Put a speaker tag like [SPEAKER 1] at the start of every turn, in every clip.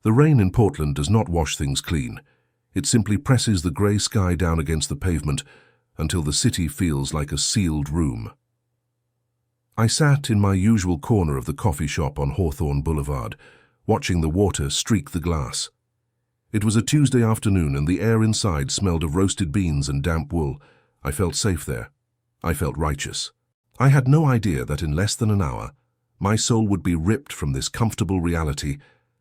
[SPEAKER 1] The rain in Portland does not wash things clean. It simply presses the grey sky down against the pavement until the city feels like a sealed room. I sat in my usual corner of the coffee shop on Hawthorne Boulevard, watching the water streak the glass. It was a Tuesday afternoon and the air inside smelled of roasted beans and damp wool. I felt safe there. I felt righteous. I had no idea that in less than an hour, my soul would be ripped from this comfortable reality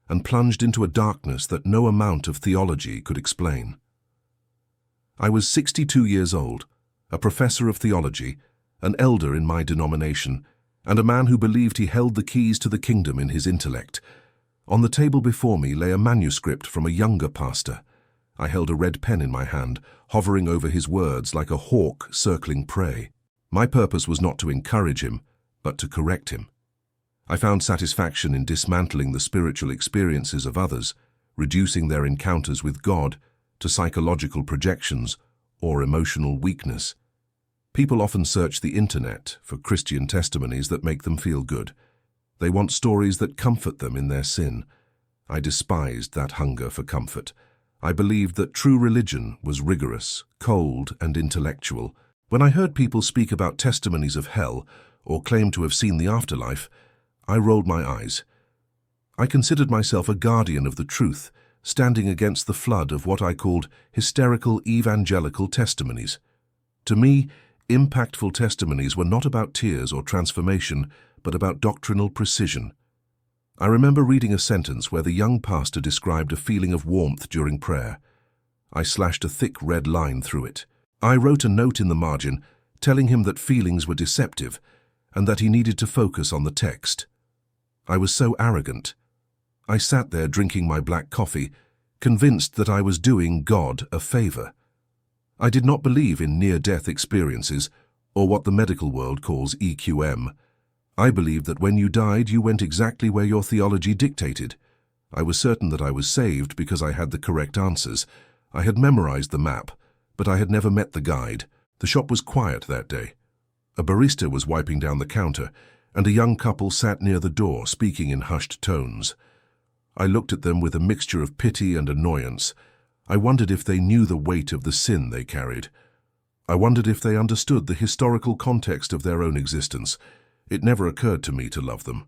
[SPEAKER 1] and plunged into a darkness that no amount of theology could explain. I was 62 years old, a professor of theology, an elder in my denomination, and a man who believed he held the keys to the kingdom in his intellect. On the table before me lay a manuscript from a younger pastor. I held a red pen in my hand, hovering over his words like a hawk circling prey. My purpose was not to encourage him, but to correct him. I found satisfaction in dismantling the spiritual experiences of others, reducing their encounters with God to psychological projections or emotional weakness. People often search the internet for Christian testimonies that make them feel good. They want stories that comfort them in their sin. I despised that hunger for comfort. I believed that true religion was rigorous, cold, and intellectual. When I heard people speak about testimonies of hell or claim to have seen the afterlife, I rolled my eyes. I considered myself a guardian of the truth, standing against the flood of what I called hysterical evangelical testimonies. To me, impactful testimonies were not about tears or transformation, but about doctrinal precision. I remember reading a sentence where the young pastor described a feeling of warmth during prayer. I slashed a thick red line through it. I wrote a note in the margin telling him that feelings were deceptive and that he needed to focus on the text. I was so arrogant. I sat there drinking my black coffee, convinced that I was doing God a favor. I did not believe in near-death experiences, or what the medical world calls EQM. I believed that when you died, you went exactly where your theology dictated. I was certain that I was saved because I had the correct answers. I had memorized the map, but I had never met the guide. The shop was quiet that day. A barista was wiping down the counter, and a young couple sat near the door, speaking in hushed tones. I looked at them with a mixture of pity and annoyance. I wondered if they knew the weight of the sin they carried. I wondered if they understood the historical context of their own existence. It never occurred to me to love them.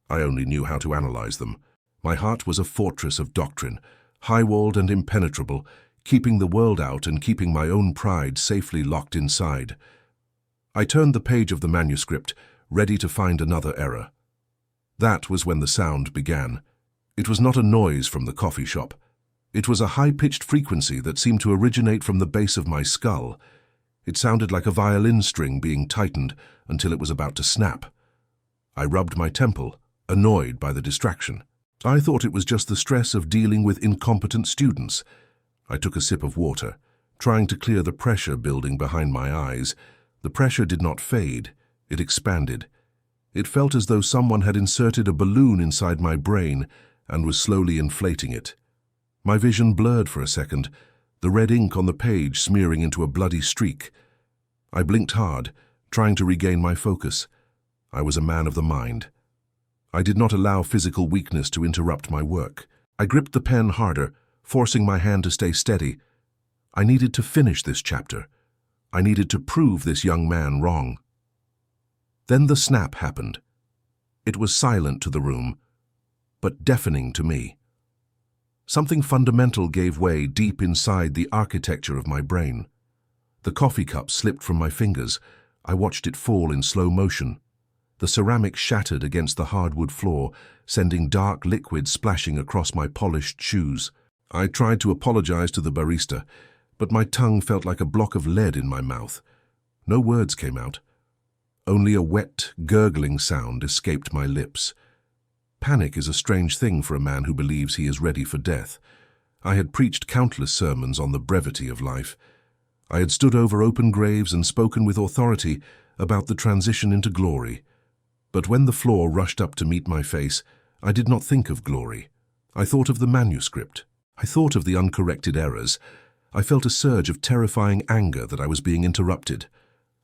[SPEAKER 1] I only knew how to analyze them. My heart was a fortress of doctrine, high-walled and impenetrable, keeping the world out and keeping my own pride safely locked inside. I turned the page of the manuscript, ready to find another error. That was when the sound began. It was not a noise from the coffee shop. It was a high-pitched frequency that seemed to originate from the base of my skull. It sounded like a violin string being tightened until it was about to snap. I rubbed my temple, annoyed by the distraction. I thought it was just the stress of dealing with incompetent students. I took a sip of water, trying to clear the pressure building behind my eyes. The pressure did not fade. It expanded. It felt as though someone had inserted a balloon inside my brain and was slowly inflating it. My vision blurred for a second, the red ink on the page smearing into a bloody streak. I blinked hard, trying to regain my focus. I was a man of the mind. I did not allow physical weakness to interrupt my work. I gripped the pen harder, forcing my hand to stay steady. I needed to finish this chapter. I needed to prove this young man wrong. Then the snap happened. It was silent to the room, but deafening to me. Something fundamental gave way deep inside the architecture of my brain. The coffee cup slipped from my fingers. I watched it fall in slow motion. The ceramic shattered against the hardwood floor, sending dark liquid splashing across my polished shoes. I tried to apologize to the barista, but my tongue felt like a block of lead in my mouth. No words came out. Only a wet, gurgling sound escaped my lips. Panic is a strange thing for a man who believes he is ready for death. I had preached countless sermons on the brevity of life. I had stood over open graves and spoken with authority about the transition into glory. But when the floor rushed up to meet my face, I did not think of glory. I thought of the manuscript. I thought of the uncorrected errors. I felt a surge of terrifying anger that I was being interrupted.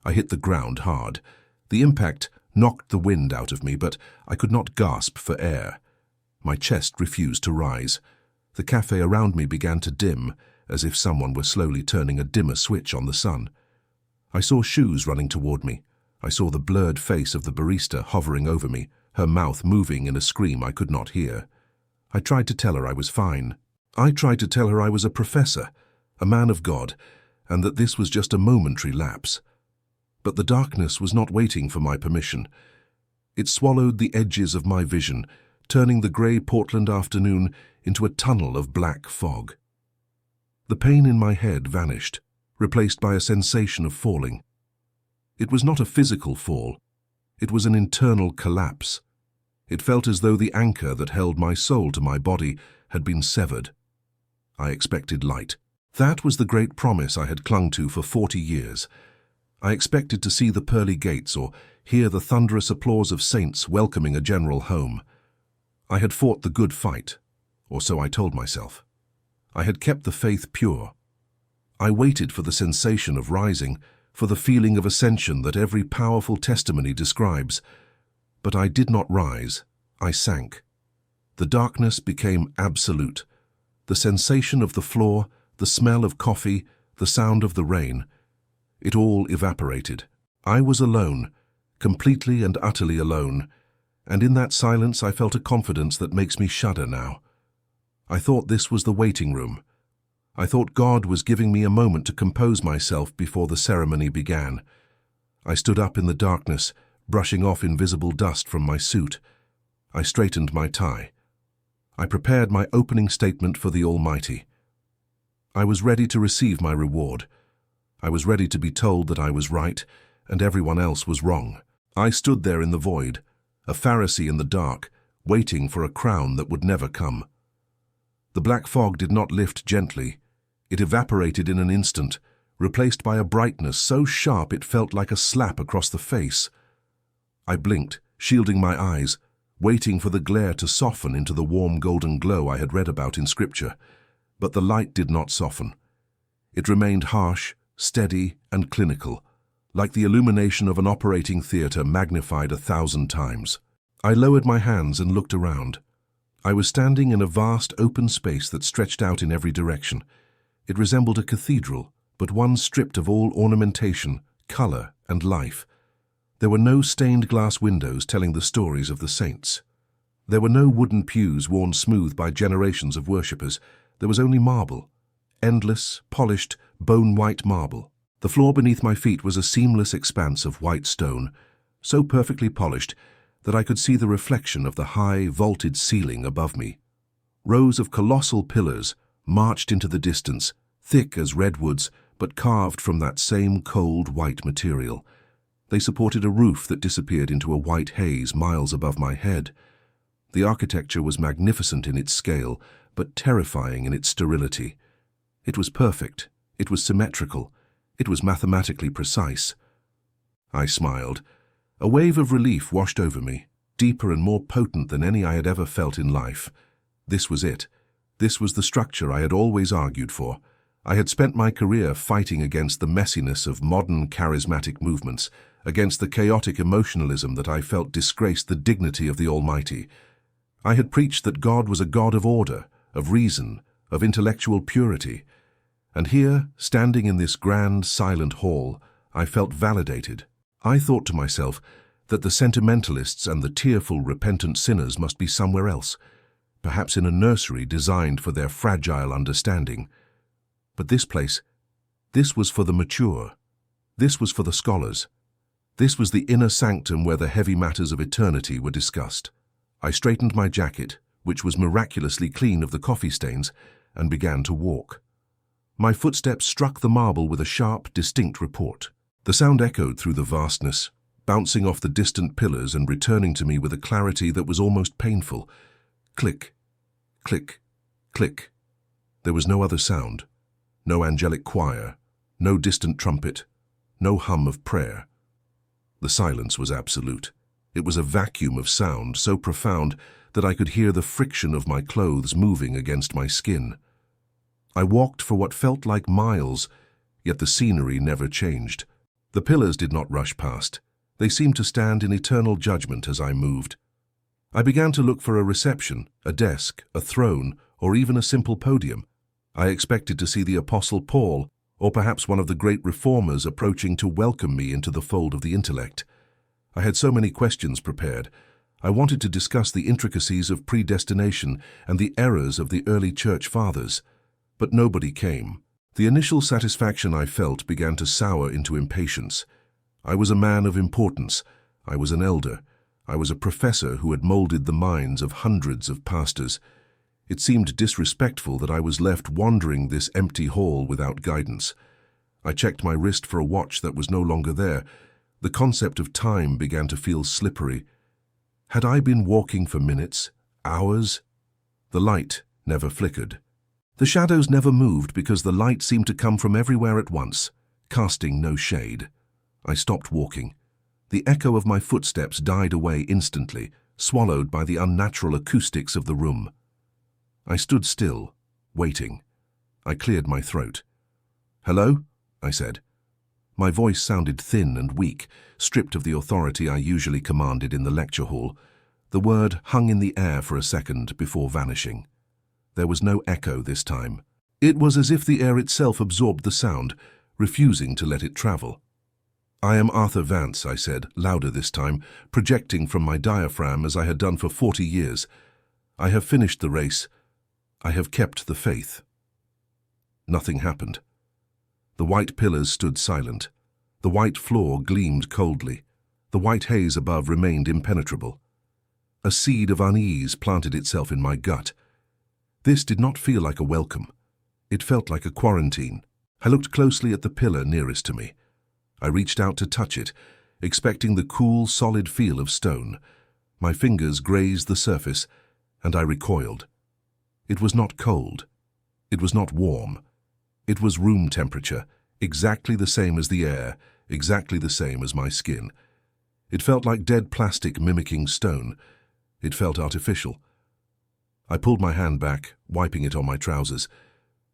[SPEAKER 1] I hit the ground hard. The impact knocked the wind out of me, but I could not gasp for air. My chest refused to rise. The cafe around me began to dim, as if someone were slowly turning a dimmer switch on the sun. I saw shoes running toward me. I saw the blurred face of the barista hovering over me, her mouth moving in a scream I could not hear. I tried to tell her I was fine. I tried to tell her I was a professor, a man of God, and that this was just a momentary lapse. But the darkness was not waiting for my permission. It swallowed the edges of my vision, turning the grey Portland afternoon into a tunnel of black fog. The pain in my head vanished, replaced by a sensation of falling. It was not a physical fall. It was an internal collapse. It felt as though the anchor that held my soul to my body had been severed. I expected light. That was the great promise I had clung to for 40 years. I expected to see the pearly gates or hear the thunderous applause of saints welcoming a general home. I had fought the good fight, or so I told myself. I had kept the faith pure. I waited for the sensation of rising, for the feeling of ascension that every powerful testimony describes. But I did not rise. I sank. The darkness became absolute. The sensation of the floor, the smell of coffee, the sound of the rain, it all evaporated. I was alone, completely and utterly alone, and in that silence I felt a confidence that makes me shudder now. I thought this was the waiting room. I thought God was giving me a moment to compose myself before the ceremony began. I stood up in the darkness, brushing off invisible dust from my suit. I straightened my tie. I prepared my opening statement for the Almighty. I was ready to receive my reward. I was ready to be told that I was right and everyone else was wrong. I stood there in the void, a Pharisee in the dark, waiting for a crown that would never come. The black fog did not lift gently. It evaporated in an instant, replaced by a brightness so sharp it felt like a slap across the face. I blinked, shielding my eyes, waiting for the glare to soften into the warm golden glow I had read about in Scripture. But the light did not soften. It remained harsh, steady, and clinical, like the illumination of an operating theatre magnified 1,000 times. I lowered my hands and looked around. I was standing in a vast open space that stretched out in every direction. It resembled a cathedral, but one stripped of all ornamentation, colour, and life. There were no stained glass windows telling the stories of the saints. There were no wooden pews worn smooth by generations of worshippers. There was only marble, endless, polished, bone-white marble. The floor beneath my feet was a seamless expanse of white stone, so perfectly polished that I could see the reflection of the high, vaulted ceiling above me. Rows of colossal pillars marched into the distance, thick as redwoods, but carved from that same cold, white material. They supported a roof that disappeared into a white haze miles above my head. The architecture was magnificent in its scale, but terrifying in its sterility. It was perfect, it was symmetrical, it was mathematically precise. I smiled. A wave of relief washed over me, deeper and more potent than any I had ever felt in life. This was it. This was the structure I had always argued for. I had spent my career fighting against the messiness of modern charismatic movements, against the chaotic emotionalism that I felt disgraced the dignity of the Almighty. I had preached that God was a God of order, of reason, of intellectual purity. And here, standing in this grand, silent hall, I felt validated. I thought to myself that the sentimentalists and the tearful, repentant sinners must be somewhere else, perhaps in a nursery designed for their fragile understanding. But this place, this was for the mature. This was for the scholars. This was the inner sanctum where the heavy matters of eternity were discussed. I straightened my jacket, which was miraculously clean of the coffee stains, and began to walk. My footsteps struck the marble with a sharp, distinct report. The sound echoed through the vastness, bouncing off the distant pillars and returning to me with a clarity that was almost painful. Click, click, click. There was no other sound. No angelic choir, no distant trumpet, no hum of prayer. The silence was absolute. It was a vacuum of sound so profound that I could hear the friction of my clothes moving against my skin. I walked for what felt like miles, yet the scenery never changed. The pillars did not rush past. They seemed to stand in eternal judgment as I moved. I began to look for a reception, a desk, a throne, or even a simple podium. I expected to see the Apostle Paul, or perhaps one of the great reformers approaching to welcome me into the fold of the intellect. I had so many questions prepared. I wanted to discuss the intricacies of predestination and the errors of the early church fathers. But nobody came. The initial satisfaction I felt began to sour into impatience. I was a man of importance. I was an elder. I was a professor who had molded the minds of hundreds of pastors. It seemed disrespectful that I was left wandering this empty hall without guidance. I checked my wrist for a watch that was no longer there. The concept of time began to feel slippery. Had I been walking for minutes, hours? The light never flickered. The shadows never moved because the light seemed to come from everywhere at once, casting no shade. I stopped walking. The echo of my footsteps died away instantly, swallowed by the unnatural acoustics of the room. I stood still, waiting. I cleared my throat. "Hello?" I said. My voice sounded thin and weak, stripped of the authority I usually commanded in the lecture hall. The word hung in the air for a second before vanishing. There was no echo this time. It was as if the air itself absorbed the sound, refusing to let it travel. "I am Arthur Vance," I said, louder this time, projecting from my diaphragm as I had done for 40 years. "I have finished the race. I have kept the faith." Nothing happened. The white pillars stood silent. The white floor gleamed coldly. The white haze above remained impenetrable. A seed of unease planted itself in my gut. This did not feel like a welcome. It felt like a quarantine. I looked closely at the pillar nearest to me. I reached out to touch it, expecting the cool, solid feel of stone. My fingers grazed the surface, and I recoiled. It was not cold. It was not warm. It was room temperature, exactly the same as the air, exactly the same as my skin. It felt like dead plastic mimicking stone. It felt artificial. I pulled my hand back, wiping it on my trousers.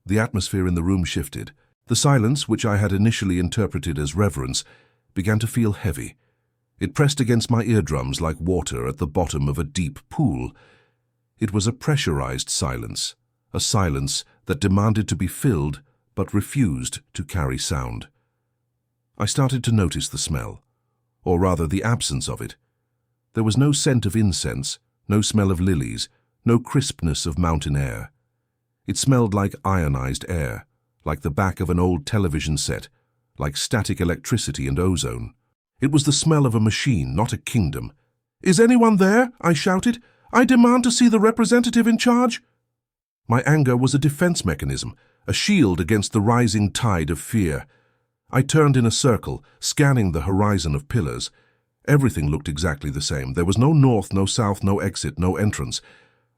[SPEAKER 1] The atmosphere in the room shifted. The silence, which I had initially interpreted as reverence, began to feel heavy. It pressed against my eardrums like water at the bottom of a deep pool. It was a pressurized silence, a silence that demanded to be filled but refused to carry sound. I started to notice the smell, or rather the absence of it. There was no scent of incense, no smell of lilies, no crispness of mountain air. It smelled like ionized air, like the back of an old television set, like static electricity and ozone. It was the smell of a machine, not a kingdom. "Is anyone there?" I shouted. "I demand to see the representative in charge." My anger was a defense mechanism, a shield against the rising tide of fear. I turned in a circle, scanning the horizon of pillars. Everything looked exactly the same. There was no north, no south, no exit, no entrance.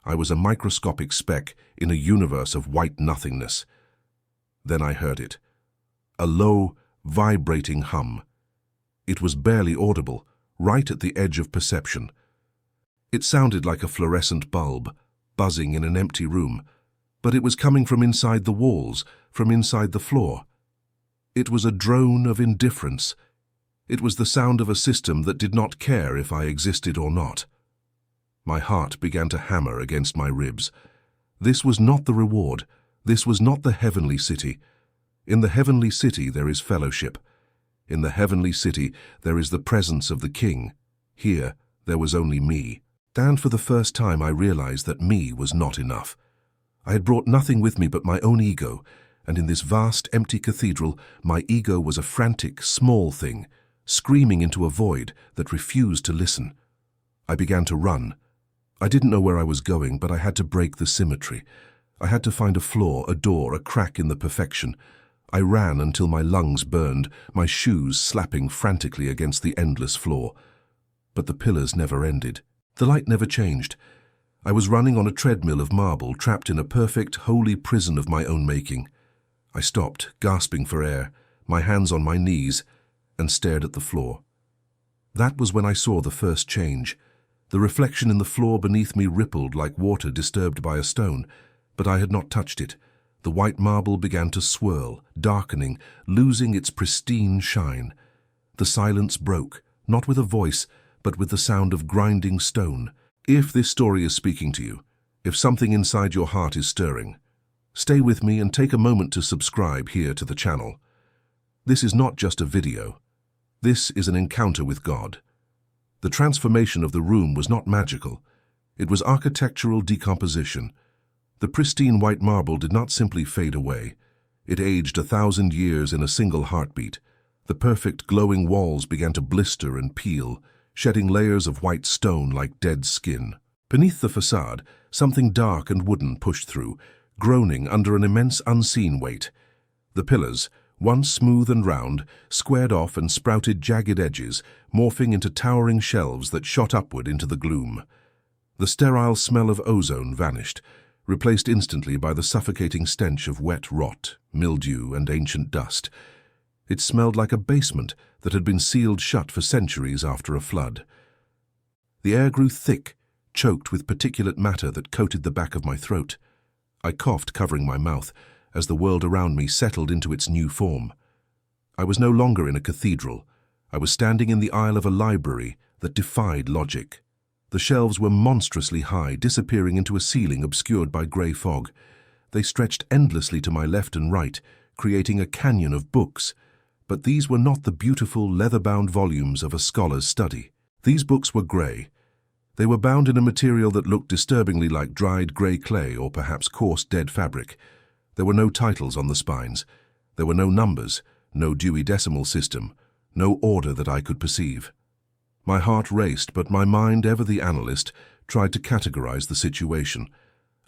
[SPEAKER 1] I was a microscopic speck in a universe of white nothingness. Then I heard it. A low, vibrating hum. It was barely audible, right at the edge of perception. It sounded like a fluorescent bulb, buzzing in an empty room, but it was coming from inside the walls, from inside the floor. It was a drone of indifference. It was the sound of a system that did not care if I existed or not. My heart began to hammer against my ribs. This was not the reward. This was not the heavenly city. In the heavenly city there is fellowship. In the heavenly city there is the presence of the King. Here there was only me. And for the first time I realized that me was not enough. I had brought nothing with me but my own ego, and in this vast, empty cathedral, my ego was a frantic, small thing, screaming into a void that refused to listen. I began to run. I didn't know where I was going, but I had to break the symmetry. I had to find a flaw, a door, a crack in the perfection. I ran until my lungs burned, my shoes slapping frantically against the endless floor. But the pillars never ended. The light never changed. I was running on a treadmill of marble, trapped in a perfect, holy prison of my own making. I stopped, gasping for air, my hands on my knees, and stared at the floor. That was when I saw the first change. The reflection in the floor beneath me rippled like water disturbed by a stone, but I had not touched it. The white marble began to swirl, darkening, losing its pristine shine. The silence broke, not with a voice, but with the sound of grinding stone. If this story is speaking to you, if something inside your heart is stirring, stay with me and take a moment to subscribe here to the channel. This is not just a video. This is an encounter with God. The transformation of the room was not magical. It was architectural decomposition. The pristine white marble did not simply fade away. It aged 1,000 years in a single heartbeat. The perfect glowing walls began to blister and peel, shedding layers of white stone like dead skin. Beneath the facade, something dark and wooden pushed through, groaning under an immense unseen weight. The pillars, once smooth and round, squared off and sprouted jagged edges, morphing into towering shelves that shot upward into the gloom. The sterile smell of ozone vanished, replaced instantly by the suffocating stench of wet rot, mildew, and ancient dust. It smelled like a basement that had been sealed shut for centuries after a flood. The air grew thick, choked with particulate matter that coated the back of my throat. I coughed, covering my mouth, as the world around me settled into its new form. I was no longer in a cathedral. I was standing in the aisle of a library that defied logic. The shelves were monstrously high, disappearing into a ceiling obscured by grey fog. They stretched endlessly to my left and right, creating a canyon of books. But these were not the beautiful, leather-bound volumes of a scholar's study. These books were grey. They were bound in a material that looked disturbingly like dried grey clay or perhaps coarse dead fabric. There were no titles on the spines. There were no numbers, no Dewey Decimal System, no order that I could perceive. My heart raced, but my mind, ever the analyst, tried to categorize the situation.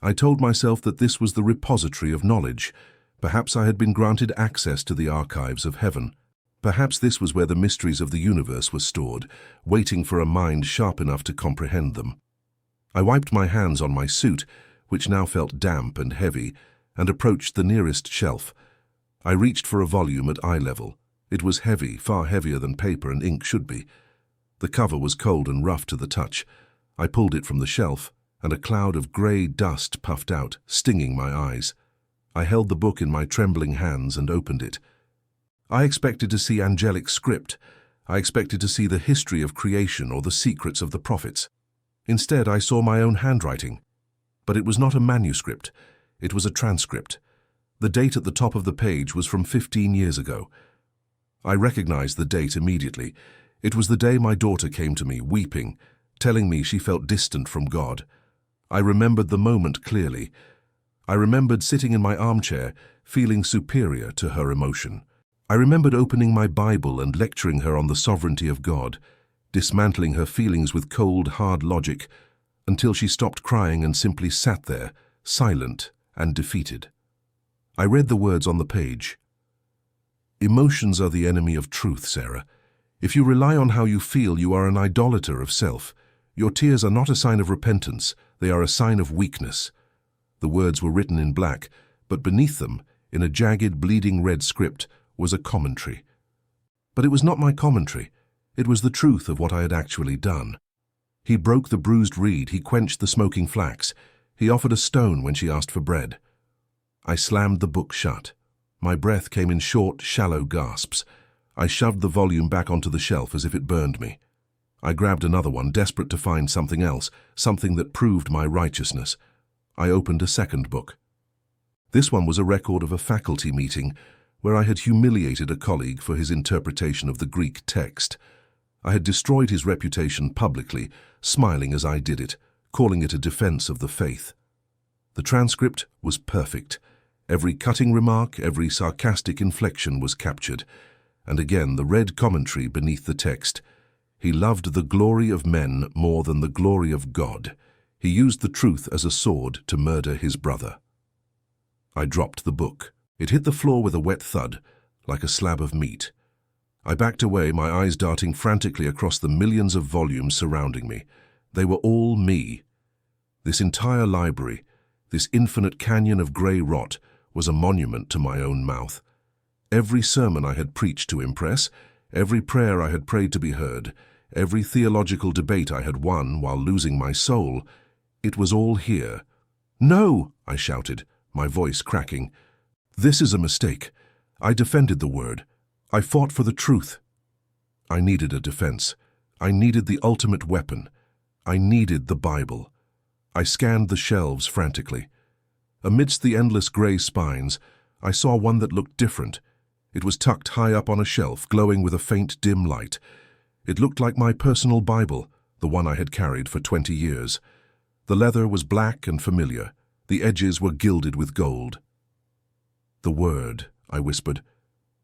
[SPEAKER 1] I told myself that this was the repository of knowledge. Perhaps I had been granted access to the archives of heaven. Perhaps this was where the mysteries of the universe were stored, waiting for a mind sharp enough to comprehend them. I wiped my hands on my suit, which now felt damp and heavy, and approached the nearest shelf. I reached for a volume at eye level. It was heavy, far heavier than paper and ink should be. The cover was cold and rough to the touch. I pulled it from the shelf, and a cloud of grey dust puffed out, stinging my eyes. I held the book in my trembling hands and opened it. I expected to see angelic script. I expected to see the history of creation or the secrets of the prophets. Instead, I saw my own handwriting. But it was not a manuscript. It was a transcript. The date at the top of the page was from 15 years ago. I recognized the date immediately. It was the day my daughter came to me, weeping, telling me she felt distant from God. I remembered the moment clearly. I remembered sitting in my armchair, feeling superior to her emotion. I remembered opening my Bible and lecturing her on the sovereignty of God, dismantling her feelings with cold, hard logic, until she stopped crying and simply sat there, silent and defeated. I read the words on the page. Emotions are the enemy of truth, Sarah. If you rely on how you feel, you are an idolater of self. Your tears are not a sign of repentance, they are a sign of weakness. The words were written in black, but beneath them, in a jagged, bleeding red script, was a commentary. But it was not my commentary. It was the truth of what I had actually done. He broke the bruised reed, he quenched the smoking flax. He offered a stone when she asked for bread. I slammed the book shut. My breath came in short, shallow gasps. I shoved the volume back onto the shelf as if it burned me. I grabbed another one, desperate to find something else, something that proved my righteousness. I opened a second book. This one was a record of a faculty meeting where I had humiliated a colleague for his interpretation of the Greek text. I had destroyed his reputation publicly, smiling as I did it, calling it a defense of the faith. The transcript was perfect. Every cutting remark, every sarcastic inflection was captured. And again the red commentary beneath the text. He loved the glory of men more than the glory of God. He used the truth as a sword to murder his brother. I dropped the book. It hit the floor with a wet thud, like a slab of meat. I backed away, my eyes darting frantically across the millions of volumes surrounding me. They were all me. This entire library, this infinite canyon of grey rot, was a monument to my own mouth. Every sermon I had preached to impress, every prayer I had prayed to be heard, every theological debate I had won while losing my soul, it was all here. "No!" I shouted, my voice cracking. "This is a mistake." I defended the word. I fought for the truth. I needed a defense. I needed the ultimate weapon. I needed the Bible. I scanned the shelves frantically. Amidst the endless grey spines, I saw one that looked different. It was tucked high up on a shelf, glowing with a faint, dim light. It looked like my personal Bible, the one I had carried for 20 years. The leather was black and familiar. The edges were gilded with gold. "The Word," I whispered.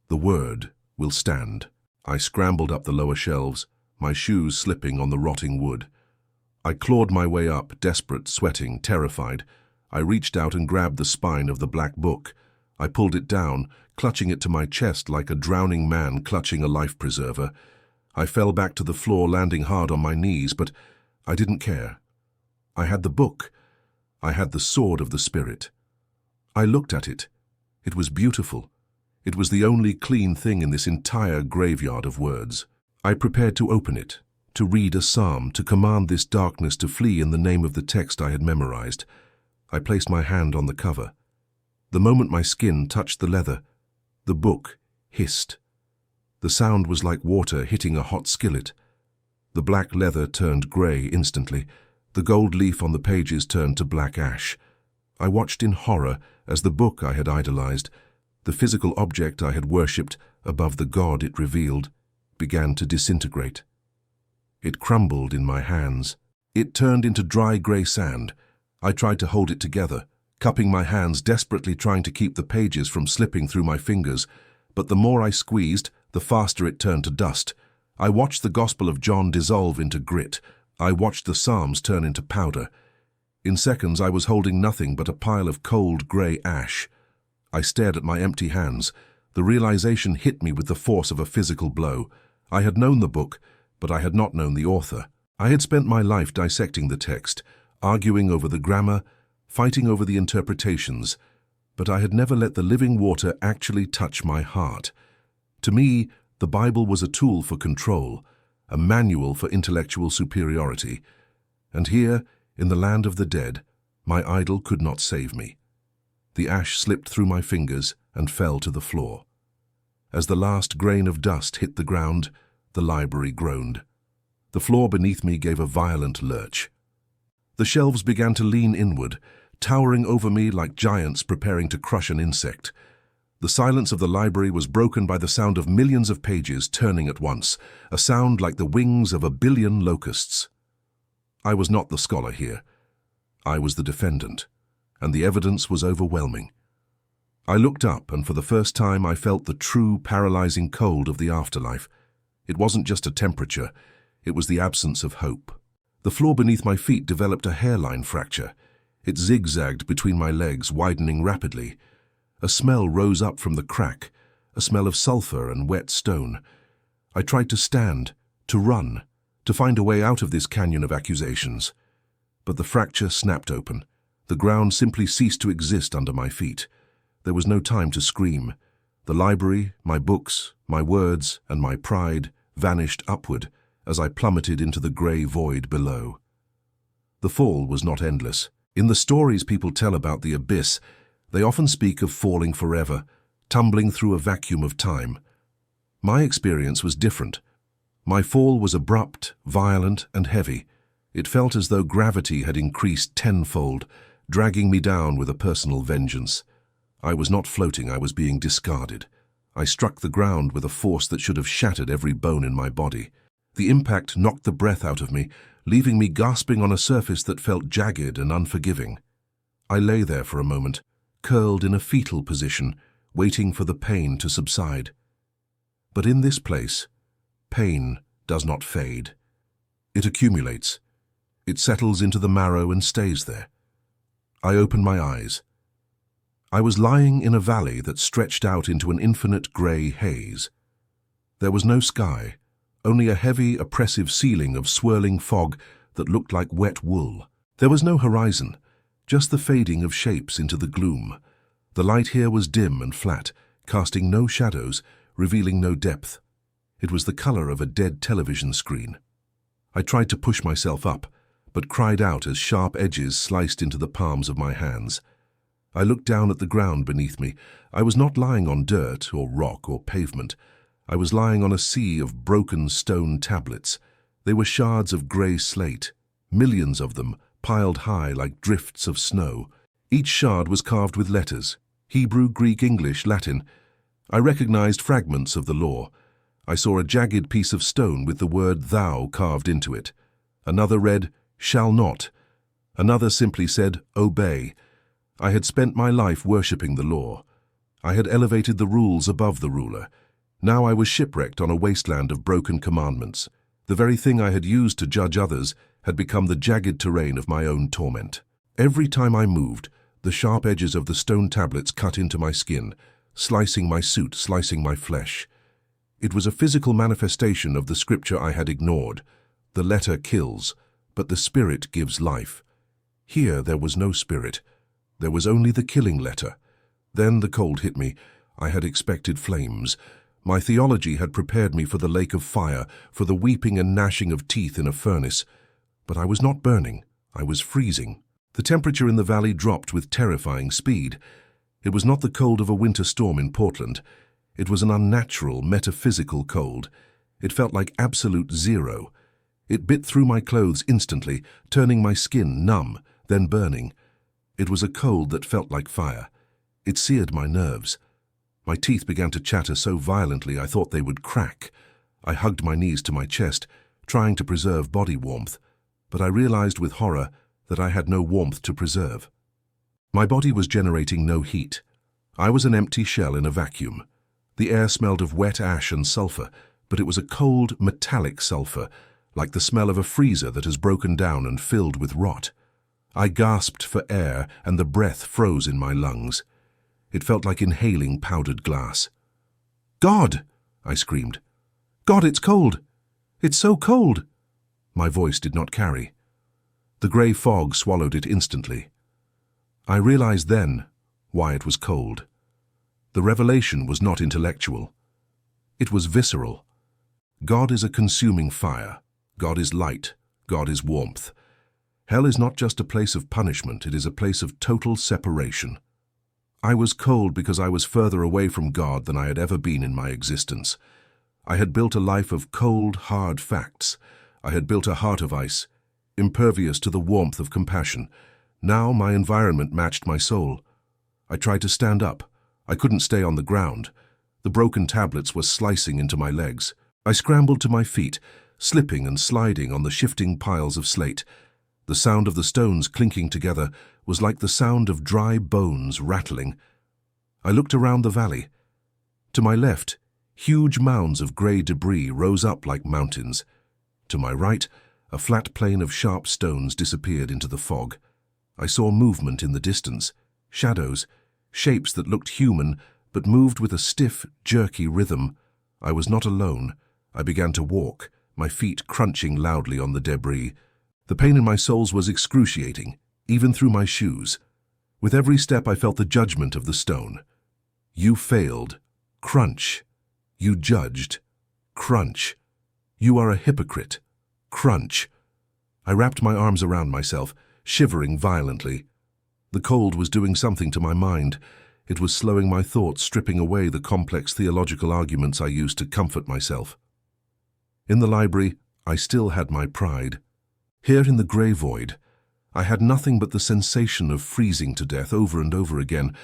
[SPEAKER 1] "The Word will stand." I scrambled up the lower shelves, my shoes slipping on the rotting wood. I clawed my way up, desperate, sweating, terrified. I reached out and grabbed the spine of the black book. I pulled it down, clutching it to my chest like a drowning man clutching a life preserver. I fell back to the floor, landing hard on my knees, but I didn't care. I had the book. I had the sword of the Spirit. I looked at it. It was beautiful. It was the only clean thing in this entire graveyard of words. I prepared to open it, to read a psalm, to command this darkness to flee in the name of the text I had memorized. I placed my hand on the cover. The moment my skin touched the leather, the book hissed. The sound was like water hitting a hot skillet. The black leather turned grey instantly. The gold leaf on the pages turned to black ash. I watched in horror as the book I had idolized, the physical object I had worshipped above the God it revealed, began to disintegrate. It crumbled in my hands. It turned into dry grey sand. I tried to hold it together, cupping my hands, desperately trying to keep the pages from slipping through my fingers. But the more I squeezed, the faster it turned to dust. I watched the Gospel of John dissolve into grit. I watched the Psalms turn into powder. In seconds, I was holding nothing but a pile of cold, grey ash. I stared at my empty hands. The realization hit me with the force of a physical blow. I had known the book, but I had not known the author. I had spent my life dissecting the text, arguing over the grammar, fighting over the interpretations, but I had never let the living water actually touch my heart. To me, the Bible was a tool for control, a manual for intellectual superiority. And here, in the land of the dead, my idol could not save me. The ash slipped through my fingers and fell to the floor. As the last grain of dust hit the ground, the library groaned. The floor beneath me gave a violent lurch. The shelves began to lean inward, towering over me like giants preparing to crush an insect. The silence of the library was broken by the sound of millions of pages turning at once, a sound like the wings of 1 billion locusts. I was not the scholar here. I was the defendant, and the evidence was overwhelming. I looked up, and for the first time I felt the true paralyzing cold of the afterlife. It wasn't just a temperature, it was the absence of hope. The floor beneath my feet developed a hairline fracture. It zigzagged between my legs, widening rapidly. A smell rose up from the crack, a smell of sulfur and wet stone. I tried to stand, to run, to find a way out of this canyon of accusations. But the fracture snapped open. The ground simply ceased to exist under my feet. There was no time to scream. The library, my books, my words, and my pride vanished upward as I plummeted into the grey void below. The fall was not endless. In the stories people tell about the abyss, they often speak of falling forever, tumbling through a vacuum of time. My experience was different. My fall was abrupt, violent, and heavy. It felt as though gravity had increased tenfold, dragging me down with a personal vengeance. I was not floating, I was being discarded. I struck the ground with a force that should have shattered every bone in my body. The impact knocked the breath out of me, leaving me gasping on a surface that felt jagged and unforgiving. I lay there for a moment, curled in a fetal position, waiting for the pain to subside. But in this place, pain does not fade. It accumulates. It settles into the marrow and stays there. I opened my eyes. I was lying in a valley that stretched out into an infinite grey haze. There was no sky, only a heavy, oppressive ceiling of swirling fog that looked like wet wool. There was no horizon, just the fading of shapes into the gloom. The light here was dim and flat, casting no shadows, revealing no depth. It was the color of a dead television screen. I tried to push myself up, but cried out as sharp edges sliced into the palms of my hands. I looked down at the ground beneath me. I was not lying on dirt or rock or pavement. I was lying on a sea of broken stone tablets. They were shards of grey slate, millions of them, piled high like drifts of snow. Each shard was carved with letters: Hebrew, Greek, English, Latin. I recognized fragments of the law. I saw a jagged piece of stone with the word "thou" carved into it. Another read, "shall not." Another simply said, "obey." I had spent my life worshipping the law. I had elevated the rules above the ruler. Now I was shipwrecked on a wasteland of broken commandments. The very thing I had used to judge others had become the jagged terrain of my own torment. Every time I moved, the sharp edges of the stone tablets cut into my skin, slicing my suit, slicing my flesh. It was a physical manifestation of the scripture I had ignored. The letter kills, but the spirit gives life. Here there was no spirit. There was only the killing letter. Then the cold hit me. I had expected flames. My theology had prepared me for the lake of fire, for the weeping and gnashing of teeth in a furnace. But I was not burning. I was freezing. The temperature in the valley dropped with terrifying speed. It was not the cold of a winter storm in Portland. It was an unnatural, metaphysical cold. It felt like absolute zero. It bit through my clothes instantly, turning my skin numb, then burning. It was a cold that felt like fire. It seared my nerves. My teeth began to chatter so violently I thought they would crack. I hugged my knees to my chest, trying to preserve body warmth, but I realized with horror that I had no warmth to preserve. My body was generating no heat. I was an empty shell in a vacuum. The air smelled of wet ash and sulfur, but it was a cold, metallic sulfur, like the smell of a freezer that has broken down and filled with rot. I gasped for air, and the breath froze in my lungs. It felt like inhaling powdered glass. "God!" I screamed. "God, it's cold! It's so cold!" My voice did not carry. The grey fog swallowed it instantly. I realized then why it was cold. The revelation was not intellectual. It was visceral. God is a consuming fire. God is light. God is warmth. Hell is not just a place of punishment, it is a place of total separation. I was cold because I was further away from God than I had ever been in my existence. I had built a life of cold, hard facts. I had built a heart of ice, impervious to the warmth of compassion. Now my environment matched my soul. I tried to stand up. I couldn't stay on the ground. The broken tablets were slicing into my legs. I scrambled to my feet, slipping and sliding on the shifting piles of slate. The sound of the stones clinking together was like the sound of dry bones rattling. I looked around the valley. To my left, huge mounds of grey debris rose up like mountains. To my right, a flat plain of sharp stones disappeared into the fog. I saw movement in the distance, shadows, shapes that looked human but moved with a stiff, jerky rhythm. I was not alone. I began to walk, my feet crunching loudly on the debris. The pain in my soles was excruciating, even through my shoes. With every step I felt the judgment of the stone. You failed. Crunch. You judged. Crunch. You are a hypocrite. Crunch. I wrapped my arms around myself, shivering violently. The cold was doing something to my mind. It was slowing my thoughts, stripping away the complex theological arguments I used to comfort myself. In the library, I still had my pride. Here in the grey void, I had nothing but the sensation of freezing to death over and over again,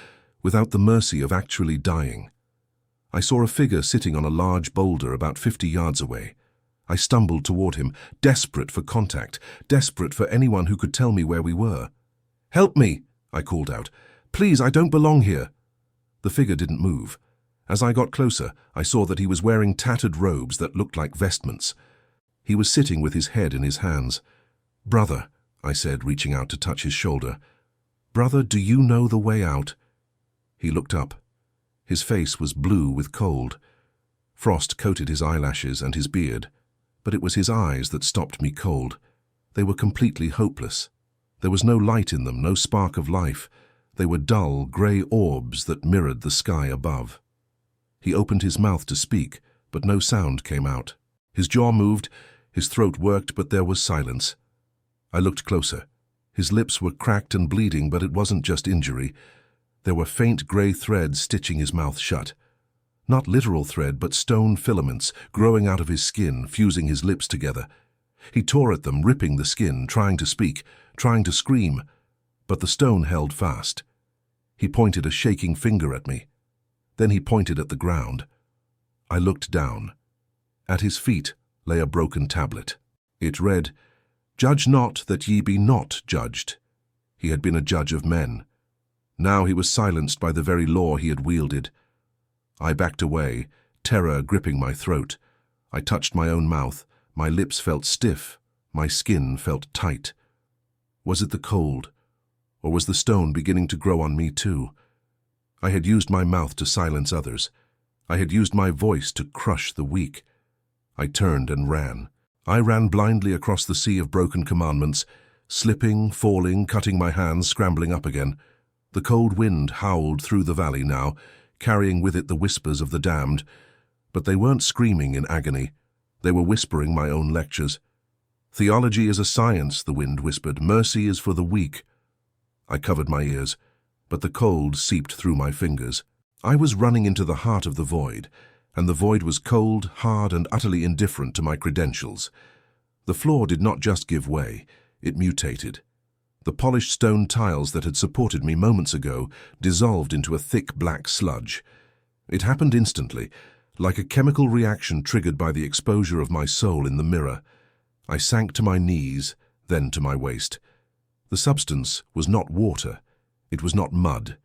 [SPEAKER 1] without the mercy of actually dying. I saw a figure sitting on a large boulder about 50 yards away. I stumbled toward him, desperate for contact, desperate for anyone who could tell me where we were. "Help me!" I called out. "Please, I don't belong here." The figure didn't move. As I got closer, I saw that he was wearing tattered robes that looked like vestments. He was sitting with his head in his hands. "Brother," I said, reaching out to touch his shoulder. "Brother, do you know the way out?" He looked up. His face was blue with cold. Frost coated his eyelashes and his beard, but it was his eyes that stopped me cold. They were completely hopeless. There was no light in them, no spark of life. They were dull, grey orbs that mirrored the sky above. He opened his mouth to speak, but no sound came out. His jaw moved, his throat worked, but there was silence. I looked closer. His lips were cracked and bleeding, but it wasn't just injury. There were faint grey threads stitching his mouth shut. Not literal thread, but stone filaments growing out of his skin, fusing his lips together. He tore at them, ripping the skin, trying to speak, trying to scream, but the stone held fast. He pointed a shaking finger at me. Then he pointed at the ground. I looked down. At his feet lay a broken tablet. It read, "Judge not that ye be not judged." He had been a judge of men. Now he was silenced by the very law he had wielded. I backed away, terror gripping my throat. I touched my own mouth. My lips felt stiff. My skin felt tight. Was it the cold? Or was the stone beginning to grow on me too? I had used my mouth to silence others. I had used my voice to crush the weak. I turned and ran. I ran blindly across the sea of broken commandments, slipping, falling, cutting my hands, scrambling up again. The cold wind howled through the valley now, carrying with it the whispers of the damned. But they weren't screaming in agony. They were whispering my own lectures. "Theology is a science," the wind whispered. "Mercy is for the weak." I covered my ears, but the cold seeped through my fingers. I was running into the heart of the void, and the void was cold, hard, and utterly indifferent to my credentials. The floor did not just give way, it mutated. The polished stone tiles that had supported me moments ago dissolved into a thick black sludge. It happened instantly, like a chemical reaction triggered by the exposure of my soul in the mirror. I sank to my knees, then to my waist. The substance was not water. It was not mud.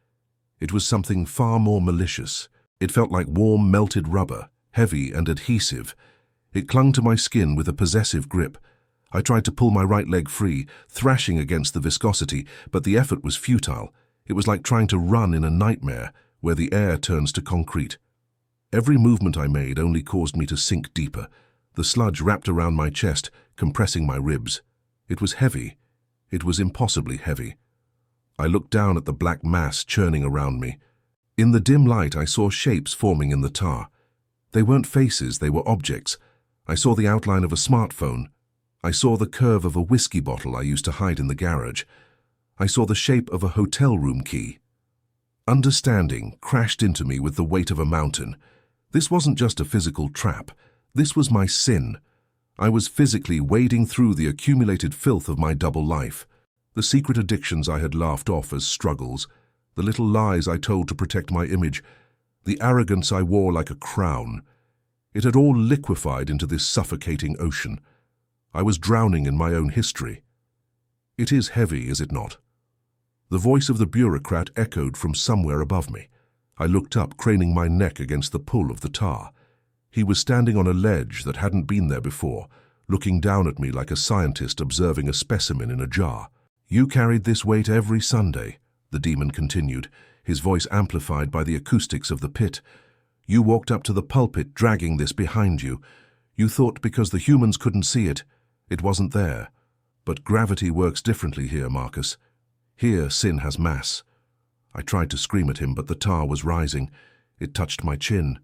[SPEAKER 1] It was something far more malicious. It felt like warm, melted rubber, heavy and adhesive. It clung to my skin with a possessive grip. I tried to pull my right leg free, thrashing against the viscosity, but the effort was futile. It was like trying to run in a nightmare, where the air turns to concrete. Every movement I made only caused me to sink deeper. The sludge wrapped around my chest, compressing my ribs. It was heavy. It was impossibly heavy. I looked down at the black mass churning around me. In the dim light, I saw shapes forming in the tar. They weren't faces, they were objects. I saw the outline of a smartphone. I saw the curve of a whiskey bottle I used to hide in the garage. I saw the shape of a hotel room key. Understanding crashed into me with the weight of a mountain. This wasn't just a physical trap. This was my sin. I was physically wading through the accumulated filth of my double life. The secret addictions I had laughed off as struggles, the little lies I told to protect my image, the arrogance I wore like a crown. It had all liquefied into this suffocating ocean. I was drowning in my own history. It is heavy, is it not? The voice of the bureaucrat echoed from somewhere above me. I looked up, craning my neck against the pull of the tar. He was standing on a ledge that hadn't been there before, looking down at me like a scientist observing a specimen in a jar. "You carried this weight every Sunday," the demon continued, his voice amplified by the acoustics of the pit. "You walked up to the pulpit dragging this behind you. You thought because the humans couldn't see it, it wasn't there. But gravity works differently here, Marcus. Here sin has mass." I tried to scream at him, but the tar was rising. It touched my chin.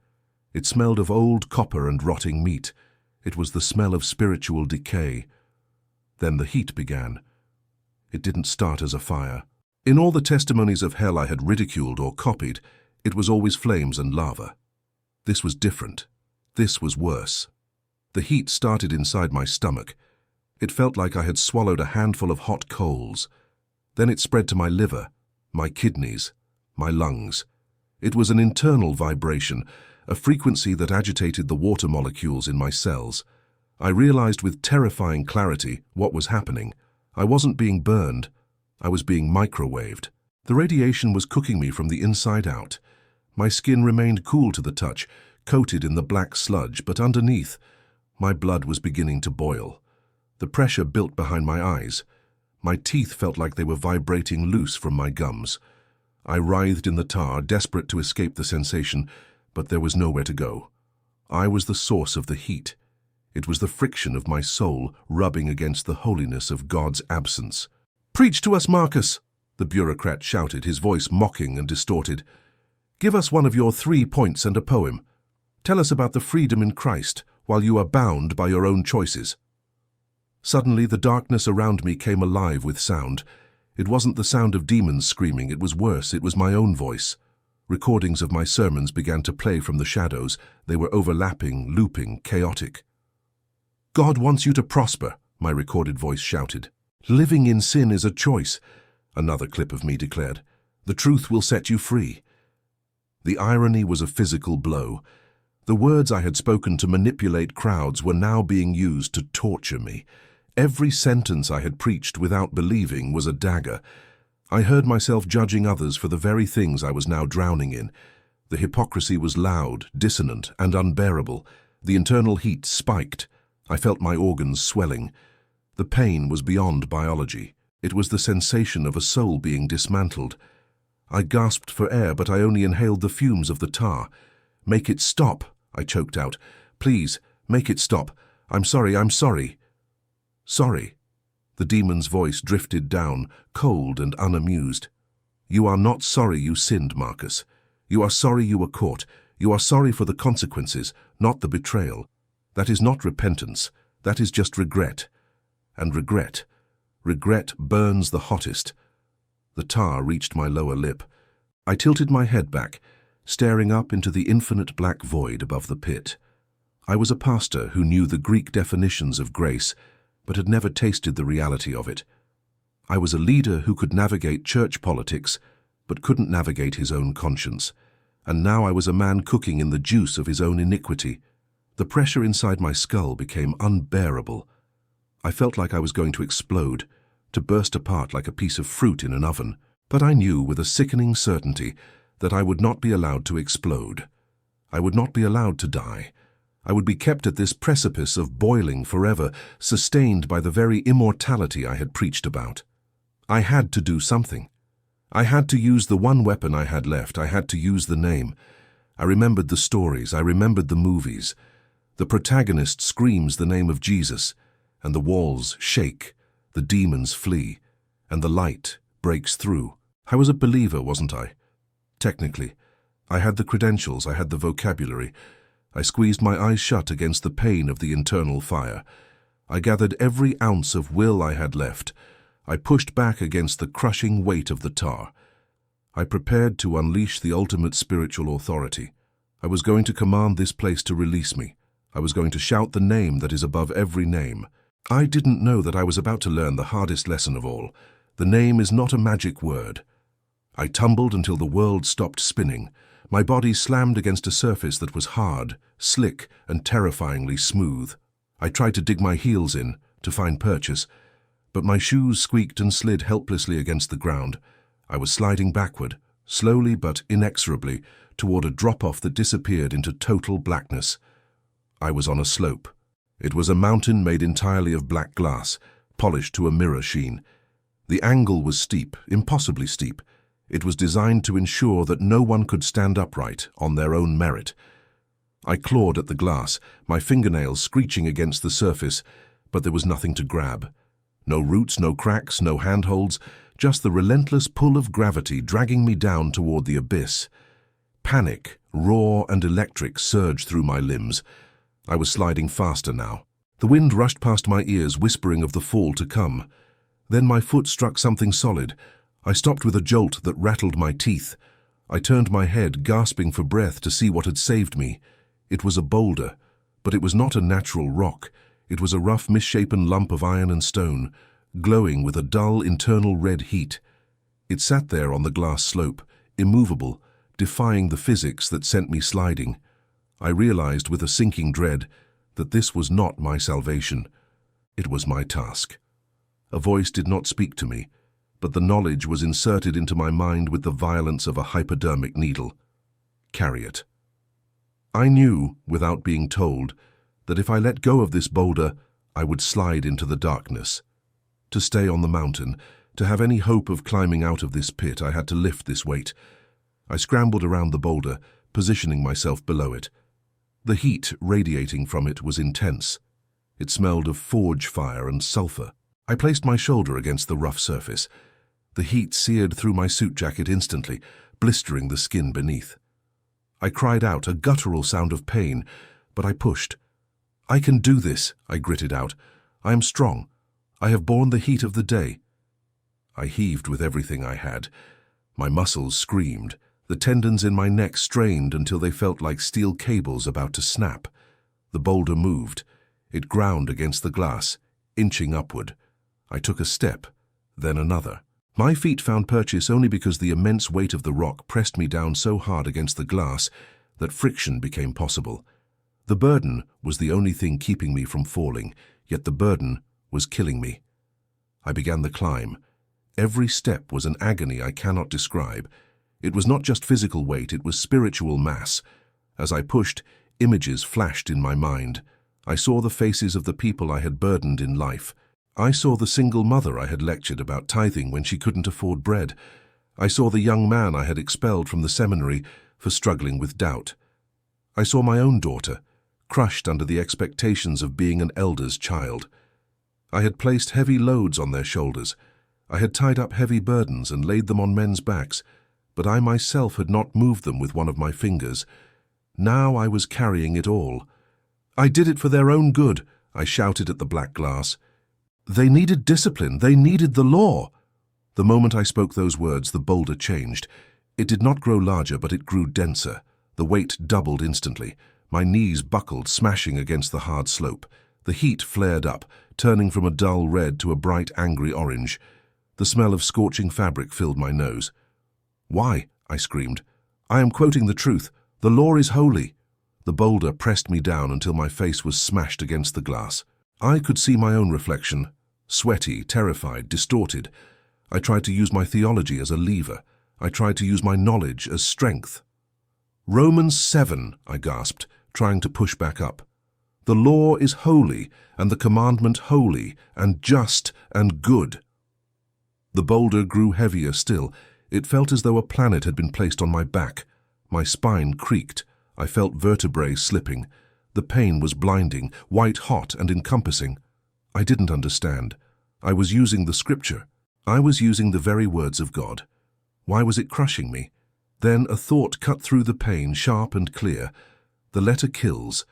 [SPEAKER 1] It smelled of old copper and rotting meat. It was the smell of spiritual decay. Then the heat began. It didn't start as a fire. In all the testimonies of hell I had ridiculed or copied, it was always flames and lava. This was different. This was worse. The heat started inside my stomach. It felt like I had swallowed a handful of hot coals. Then it spread to my liver, my kidneys, my lungs. It was an internal vibration, a frequency that agitated the water molecules in my cells. I realized with terrifying clarity what was happening. I wasn't being burned. I was being microwaved. The radiation was cooking me from the inside out. My skin remained cool to the touch, coated in the black sludge, but underneath, my blood was beginning to boil. The pressure built behind my eyes. My teeth felt like they were vibrating loose from my gums. I writhed in the tar, desperate to escape the sensation, but there was nowhere to go. I was the source of the heat. It was the friction of my soul rubbing against the holiness of God's absence. "Preach to us, Marcus!" the bureaucrat shouted, his voice mocking and distorted. "Give us one of your 3 points and a poem. Tell us about the freedom in Christ while you are bound by your own choices." Suddenly, the darkness around me came alive with sound. It wasn't the sound of demons screaming, it was worse, it was my own voice. Recordings of my sermons began to play from the shadows. They were overlapping, looping, chaotic. "God wants you to prosper," my recorded voice shouted. Living in sin is a choice, another clip of me declared. The truth will set you free. The irony was a physical blow. The words I had spoken to manipulate crowds were now being used to torture me. Every sentence I had preached without believing was a dagger. I heard myself judging others for the very things I was now drowning in. The hypocrisy was loud, dissonant, and unbearable. The internal heat spiked. I felt my organs swelling. The pain was beyond biology. It was the sensation of a soul being dismantled. I gasped for air, but I only inhaled the fumes of the tar. Make it stop, I choked out. Please, make it stop. I'm sorry, I'm sorry. Sorry. The demon's voice drifted down, cold and unamused. You are not sorry you sinned, Marcus. You are sorry you were caught. You are sorry for the consequences, not the betrayal. That is not repentance. That is just regret. And regret burns the hottest. The tar reached my lower lip. I tilted my head back, staring up into the infinite black void above the pit. I was a pastor who knew the Greek definitions of grace, but had never tasted the reality of it. I was a leader who could navigate church politics, but couldn't navigate his own conscience. And now I was a man cooking in the juice of his own iniquity. The pressure inside my skull became unbearable. I felt like I was going to explode, to burst apart like a piece of fruit in an oven. But I knew with a sickening certainty that I would not be allowed to explode. I would not be allowed to die. I would be kept at this precipice of boiling forever, sustained by the very immortality I had preached about. I had to do something. I had to use the one weapon I had left. I had to use the name. I remembered the stories. I remembered the movies. The protagonist screams the name of Jesus, and the walls shake, the demons flee, and the light breaks through. I was a believer, wasn't I? Technically. I had the credentials. I had the vocabulary. I squeezed my eyes shut against the pain of the internal fire. I gathered every ounce of will I had left. I pushed back against the crushing weight of the tar. I prepared to unleash the ultimate spiritual authority. I was going to command this place to release me. I was going to shout the name that is above every name. I didn't know that I was about to learn the hardest lesson of all. The name is not a magic word. I tumbled until the world stopped spinning. My body slammed against a surface that was hard, slick, and terrifyingly smooth. I tried to dig my heels in, to find purchase, but my shoes squeaked and slid helplessly against the ground. I was sliding backward, slowly but inexorably, toward a drop-off that disappeared into total blackness. I was on a slope. It was a mountain made entirely of black glass, polished to a mirror sheen. The angle was steep, impossibly steep. It was designed to ensure that no one could stand upright on their own merit. I clawed at the glass, my fingernails screeching against the surface, but there was nothing to grab. No roots, no cracks, no handholds, just the relentless pull of gravity dragging me down toward the abyss. Panic, raw and electric, surged through my limbs. I was sliding faster now. The wind rushed past my ears, whispering of the fall to come. Then my foot struck something solid. I stopped with a jolt that rattled my teeth. I turned my head, gasping for breath, to see what had saved me. It was a boulder, but it was not a natural rock. It was a rough, misshapen lump of iron and stone, glowing with a dull, internal red heat. It sat there on the glass slope, immovable, defying the physics that sent me sliding. I realized with a sinking dread that this was not my salvation. It was my task. A voice did not speak to me, but the knowledge was inserted into my mind with the violence of a hypodermic needle. Carry it. I knew, without being told, that if I let go of this boulder, I would slide into the darkness. To stay on the mountain, to have any hope of climbing out of this pit, I had to lift this weight. I scrambled around the boulder, positioning myself below it. The heat radiating from it was intense. It smelled of forge fire and sulfur. I placed my shoulder against the rough surface. The heat seared through my suit jacket instantly, blistering the skin beneath. I cried out, a guttural sound of pain, but I pushed. I can do this, I gritted out. I am strong. I have borne the heat of the day. I heaved with everything I had. My muscles screamed. The tendons in my neck strained until they felt like steel cables about to snap. The boulder moved. It ground against the glass. inching upward. I took a step, then another. My feet found purchase only because the immense weight of the rock pressed me down so hard against the glass that friction became possible. The burden was the only thing keeping me from falling, yet the burden was killing me. I began the climb. Every step was an agony I cannot describe. It was not just physical weight, it was spiritual mass. As I pushed, images flashed in my mind. I saw the faces of the people I had burdened in life. I saw the single mother I had lectured about tithing when she couldn't afford bread. I saw the young man I had expelled from the seminary for struggling with doubt. I saw my own daughter, crushed under the expectations of being an elder's child. I had placed heavy loads on their shoulders. I had tied up heavy burdens and laid them on men's backs, but I myself had not moved them with one of my fingers. Now I was carrying it all. I did it for their own good, I shouted at the black glass. They needed discipline. They needed the law. The moment I spoke those words, the boulder changed. It did not grow larger, but it grew denser. The weight doubled instantly. My knees buckled, smashing against the hard slope. The heat flared up, turning from a dull red to a bright, angry orange. The smell of scorching fabric filled my nose. "Why?" I screamed. "I am quoting the truth. The law is holy." The boulder pressed me down until my face was smashed against the glass. I could see my own reflection. Sweaty, terrified, distorted. I tried to use my theology as a lever. I tried to use my knowledge as strength. "Romans 7, I gasped, trying to push back up. "The law is holy, and the commandment holy, and just, and good." The boulder grew heavier still. It felt as though a planet had been placed on my back. My spine creaked. I felt vertebrae slipping. The pain was blinding, white-hot and encompassing. I didn't understand. I was using the scripture. I was using the very words of God. Why was it crushing me? Then a thought cut through the pain, sharp and clear. The letter kills.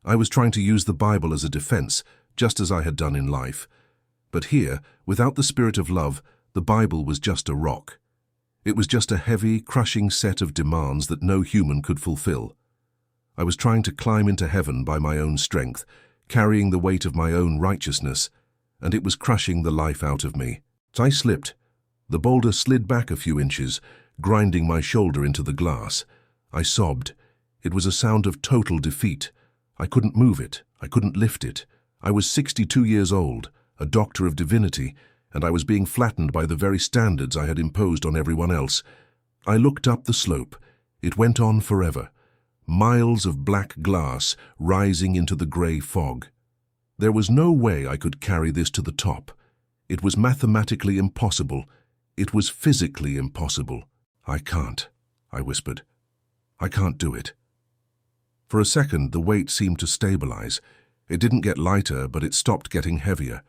[SPEAKER 1] I was trying to use the Bible as a defense, just as I had done in life. But here, without the spirit of love, the Bible was just a rock. It was just a heavy, crushing set of demands that no human could fulfill. I was trying to climb into heaven by my own strength, carrying the weight of my own righteousness, and it was crushing the life out of me. I slipped. The boulder slid back a few inches, grinding my shoulder into the glass. I sobbed. It was a sound of total defeat. I couldn't move it. I couldn't lift it. I was 62 years old, a doctor of divinity, and I was being flattened by the very standards I had imposed on everyone else. I looked up the slope. It went on forever. Miles of black glass rising into the grey fog. There was no way I could carry this to the top. It was mathematically impossible. It was physically impossible. "I can't," I whispered. "I can't do it." For a second, the weight seemed to stabilize. It didn't get lighter, but it stopped getting heavier.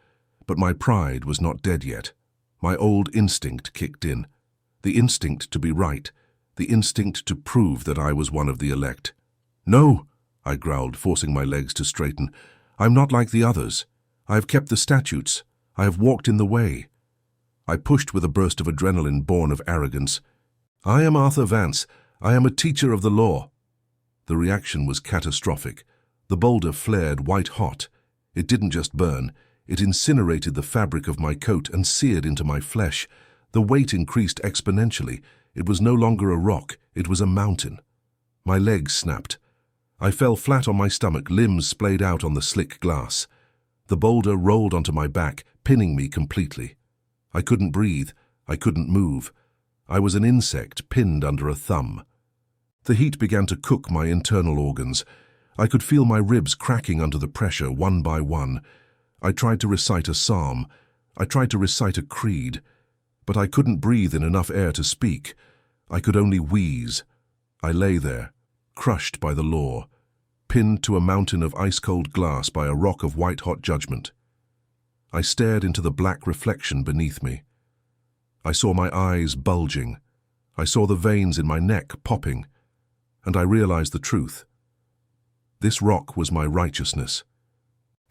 [SPEAKER 1] But my pride was not dead yet. My old instinct kicked in. The instinct to be right. The instinct to prove that I was one of the elect. "No," I growled, forcing my legs to straighten. "I'm not like the others. I have kept the statutes. I have walked in the way." I pushed with a burst of adrenaline born of arrogance. "I am Arthur Vance. I am a teacher of the law." The reaction was catastrophic. The boulder flared white-hot. It didn't just burn. It incinerated the fabric of my coat and seared into my flesh. The weight increased exponentially. It was no longer a rock. It was a mountain. My legs snapped. I fell flat on my stomach, limbs splayed out on the slick glass. The boulder rolled onto my back, pinning me completely. I couldn't breathe. I couldn't move. I was an insect pinned under a thumb. The heat began to cook my internal organs. I could feel my ribs cracking under the pressure, one by one. I tried to recite a psalm. I tried to recite a creed. But I couldn't breathe in enough air to speak. I could only wheeze. I lay there, crushed by the law, pinned to a mountain of ice-cold glass by a rock of white-hot judgment. I stared into the black reflection beneath me. I saw my eyes bulging. I saw the veins in my neck popping. And I realized the truth. This rock was my righteousness.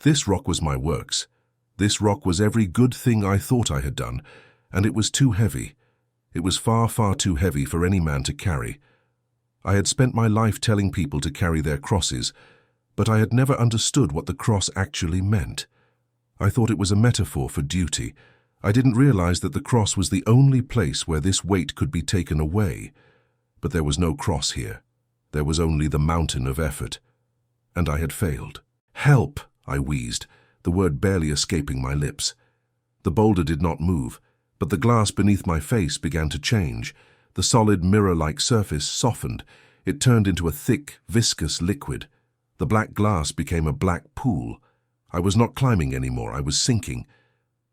[SPEAKER 1] This rock was my works. This rock was every good thing I thought I had done, and it was too heavy. It was far, far too heavy for any man to carry. I had spent my life telling people to carry their crosses, but I had never understood what the cross actually meant. I thought it was a metaphor for duty. I didn't realize that the cross was the only place where this weight could be taken away. But there was no cross here. There was only the mountain of effort. And I had failed. "Help!" I wheezed, the word barely escaping my lips. The boulder did not move, but the glass beneath my face began to change. The solid mirror-like surface softened. It turned into a thick, viscous liquid. The black glass became a black pool. I was not climbing anymore, I was sinking.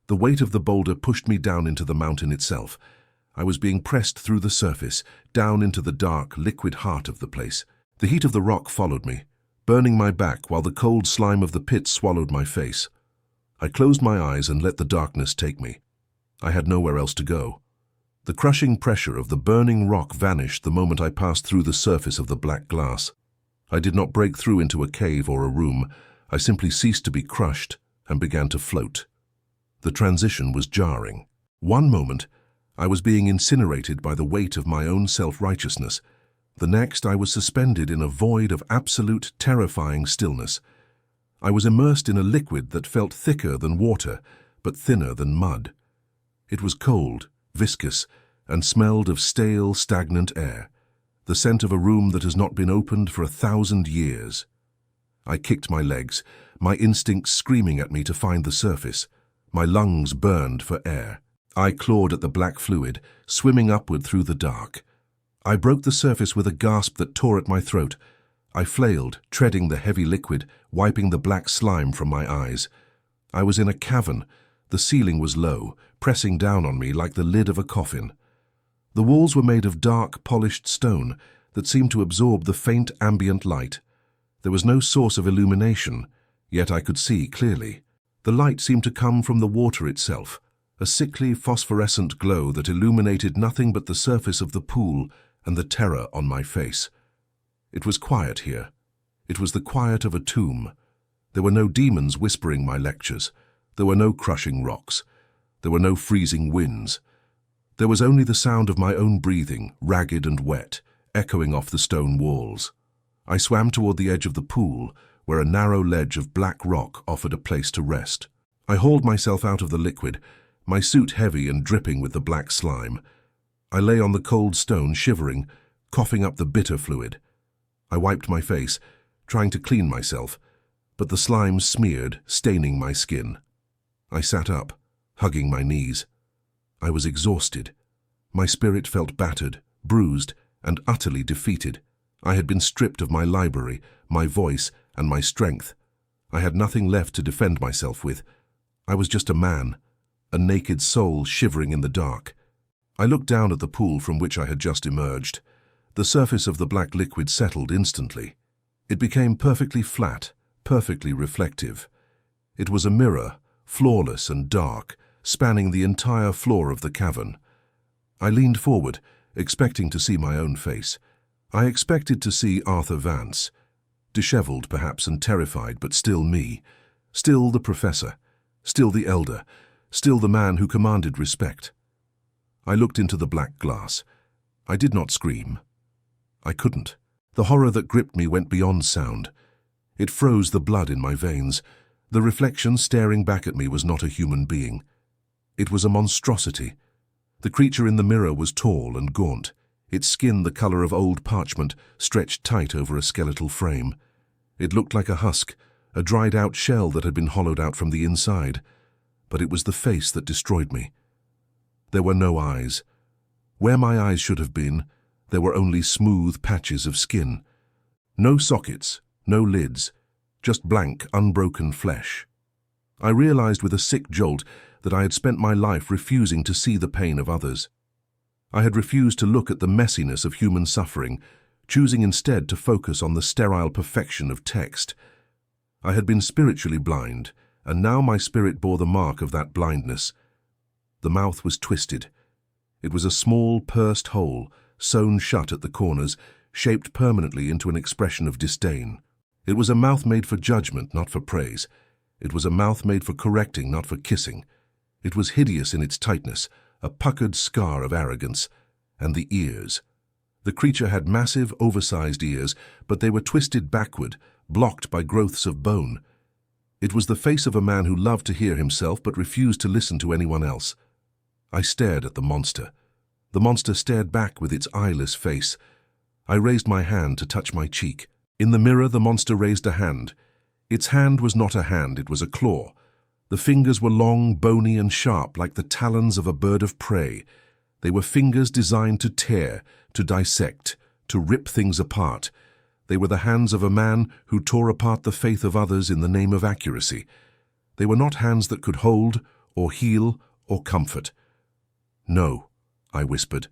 [SPEAKER 1] The weight of the boulder pushed me down into the mountain itself. I was being pressed through the surface, down into the dark, liquid heart of the place. The heat of the rock followed me, burning my back while the cold slime of the pit swallowed my face. I closed my eyes and let the darkness take me. I had nowhere else to go. The crushing pressure of the burning rock vanished the moment I passed through the surface of the black glass. I did not break through into a cave or a room. I simply ceased to be crushed and began to float. The transition was jarring. One moment, I was being incinerated by the weight of my own self-righteousness. The next, I was suspended in a void of absolute, terrifying stillness. I was immersed in a liquid that felt thicker than water, but thinner than mud. It was cold, viscous, and smelled of stale, stagnant air, the scent of a room that has not been opened for 1,000 years. I kicked my legs, my instincts screaming at me to find the surface. My lungs burned for air. I clawed at the black fluid, swimming upward through the dark. I broke the surface with a gasp that tore at my throat. I flailed, treading the heavy liquid, wiping the black slime from my eyes. I was in a cavern. The ceiling was low, pressing down on me like the lid of a coffin. The walls were made of dark, polished stone that seemed to absorb the faint ambient light. There was no source of illumination, yet I could see clearly. The light seemed to come from the water itself, a sickly phosphorescent glow that illuminated nothing but the surface of the pool and the terror on my face. It was quiet here. It was the quiet of a tomb. There were no demons whispering my lectures. There were no crushing rocks. There were no freezing winds. There was only the sound of my own breathing, ragged and wet, echoing off the stone walls. I swam toward the edge of the pool, where a narrow ledge of black rock offered a place to rest. I hauled myself out of the liquid, my suit heavy and dripping with the black slime. I lay on the cold stone, shivering, coughing up the bitter fluid. I wiped my face, trying to clean myself, but the slime smeared, staining my skin. I sat up, hugging my knees. I was exhausted. My spirit felt battered, bruised, and utterly defeated. I had been stripped of my library, my voice, and my strength. I had nothing left to defend myself with. I was just a man, a naked soul shivering in the dark. I looked down at the pool from which I had just emerged. The surface of the black liquid settled instantly. It became perfectly flat, perfectly reflective. It was a mirror, flawless and dark, spanning the entire floor of the cavern. I leaned forward, expecting to see my own face. I expected to see Arthur Vance, disheveled perhaps and terrified, but still me, still the professor, still the elder, still the man who commanded respect. I looked into the black glass. I did not scream. I couldn't. The horror that gripped me went beyond sound. It froze the blood in my veins. The reflection staring back at me was not a human being. It was a monstrosity. The creature in the mirror was tall and gaunt, its skin the color of old parchment, stretched tight over a skeletal frame. It looked like a husk, a dried-out shell that had been hollowed out from the inside. But it was the face that destroyed me. There were no eyes. Where my eyes should have been, there were only smooth patches of skin. No sockets, no lids, just blank, unbroken flesh. I realized with a sick jolt that I had spent my life refusing to see the pain of others. I had refused to look at the messiness of human suffering, choosing instead to focus on the sterile perfection of text. I had been spiritually blind, and now my spirit bore the mark of that blindness. The mouth was twisted. It was a small, pursed hole, sewn shut at the corners, shaped permanently into an expression of disdain. It was a mouth made for judgment, not for praise. It was a mouth made for correcting, not for kissing. It was hideous in its tightness, a puckered scar of arrogance. And the ears. The creature had massive, oversized ears, but they were twisted backward, blocked by growths of bone. It was the face of a man who loved to hear himself but refused to listen to anyone else. I stared at the monster. The monster stared back with its eyeless face. I raised my hand to touch my cheek. In the mirror, the monster raised a hand. Its hand was not a hand, it was a claw. The fingers were long, bony, and sharp, like the talons of a bird of prey. They were fingers designed to tear, to dissect, to rip things apart. They were the hands of a man who tore apart the faith of others in the name of accuracy. They were not hands that could hold, or heal, or comfort. "No," I whispered.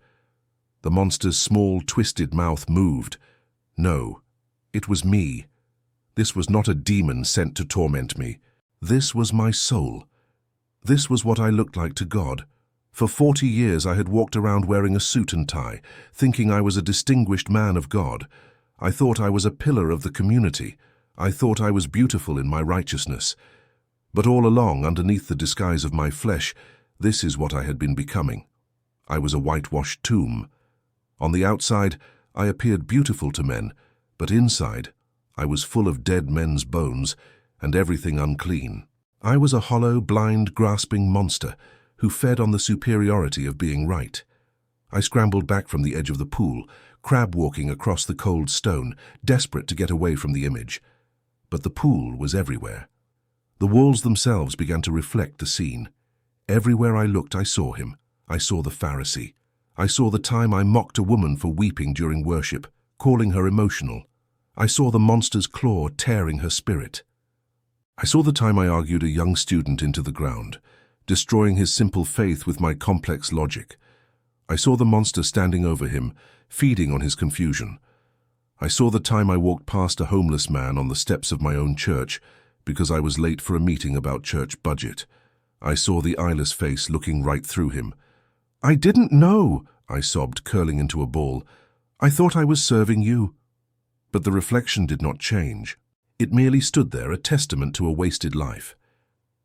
[SPEAKER 1] The monster's small, twisted mouth moved. No, it was me. This was not a demon sent to torment me. This was my soul. This was what I looked like to God. For 40 years I had walked around wearing a suit and tie, thinking I was a distinguished man of God. I thought I was a pillar of the community. I thought I was beautiful in my righteousness. But all along, underneath the disguise of my flesh, this is what I had been becoming. I was a whitewashed tomb. On the outside, I appeared beautiful to men, but inside, I was full of dead men's bones and everything unclean. I was a hollow, blind, grasping monster who fed on the superiority of being right. I scrambled back from the edge of the pool, crab-walking across the cold stone, desperate to get away from the image. But the pool was everywhere. The walls themselves began to reflect the scene. Everywhere I looked, I saw him. I saw the Pharisee. I saw the time I mocked a woman for weeping during worship, calling her emotional. I saw the monster's claw tearing her spirit. I saw the time I argued a young student into the ground, destroying his simple faith with my complex logic. I saw the monster standing over him, feeding on his confusion. I saw the time I walked past a homeless man on the steps of my own church because I was late for a meeting about church budget. I saw the eyeless face looking right through him. "I didn't know," I sobbed, curling into a ball. "I thought I was serving you." But the reflection did not change. It merely stood there, a testament to a wasted life.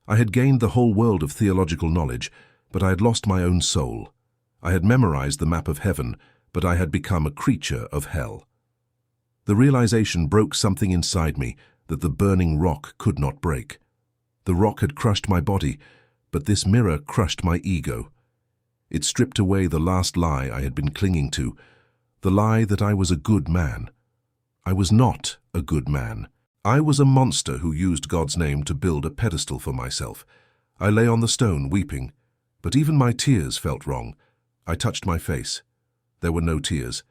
[SPEAKER 1] I had gained the whole world of theological knowledge, but I had lost my own soul. I had memorized the map of heaven, but I had become a creature of hell. The realization broke something inside me that the burning rock could not break. The rock had crushed my body, but this mirror crushed my ego. It stripped away the last lie I had been clinging to, the lie that I was a good man. I was not a good man. I was a monster who used God's name to build a pedestal for myself. I lay on the stone weeping, but even my tears felt wrong. I touched my face. There were no tears.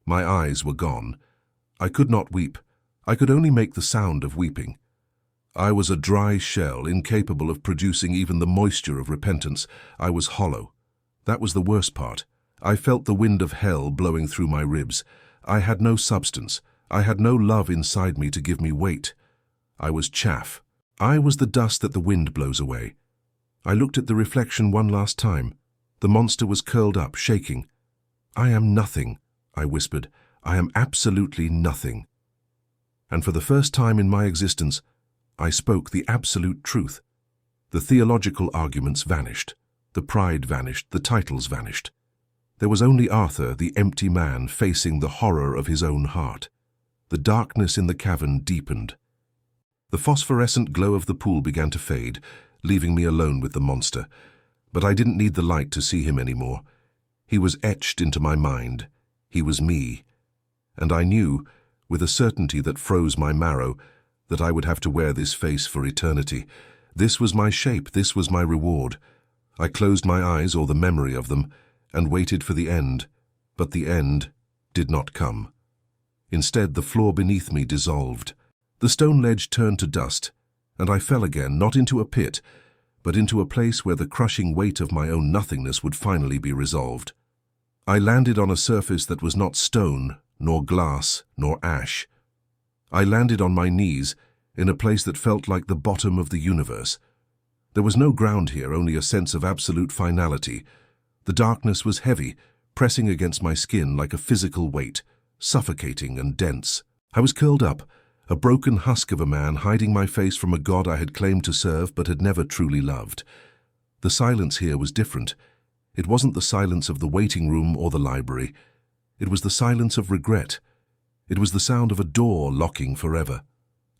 [SPEAKER 1] My eyes were gone. I could not weep. I could only make the sound of weeping. I was a dry shell, incapable of producing even the moisture of repentance. I was hollow. That was the worst part. I felt the wind of hell blowing through my ribs. I had no substance. I had no love inside me to give me weight. I was chaff. I was the dust that the wind blows away. I looked at the reflection one last time. The monster was curled up, shaking. "I am nothing," I whispered. "I am absolutely nothing." And for the first time in my existence, I spoke the absolute truth. The theological arguments vanished. The pride vanished. The titles vanished. There was only Arthur, the empty man, facing the horror of his own heart. The darkness in the cavern deepened. The phosphorescent glow of the pool began to fade, leaving me alone with the monster. But I didn't need the light to see him anymore. He was etched into my mind. He was me. And I knew, with a certainty that froze my marrow, that I would have to wear this face for eternity. This was my shape. This was my reward. I closed my eyes, or the memory of them, and waited for the end. But the end did not come. Instead, the floor beneath me dissolved. The stone ledge turned to dust, and I fell again, not into a pit, but into a place where the crushing weight of my own nothingness would finally be resolved. I landed on a surface that was not stone, nor glass, nor ash. I landed on my knees, in a place that felt like the bottom of the universe. There was no ground here, only a sense of absolute finality. The darkness was heavy, pressing against my skin like a physical weight, suffocating and dense. I was curled up, a broken husk of a man, hiding my face from a God I had claimed to serve but had never truly loved. The silence here was different. It wasn't the silence of the waiting room or the library. It was the silence of regret. It was the sound of a door locking forever.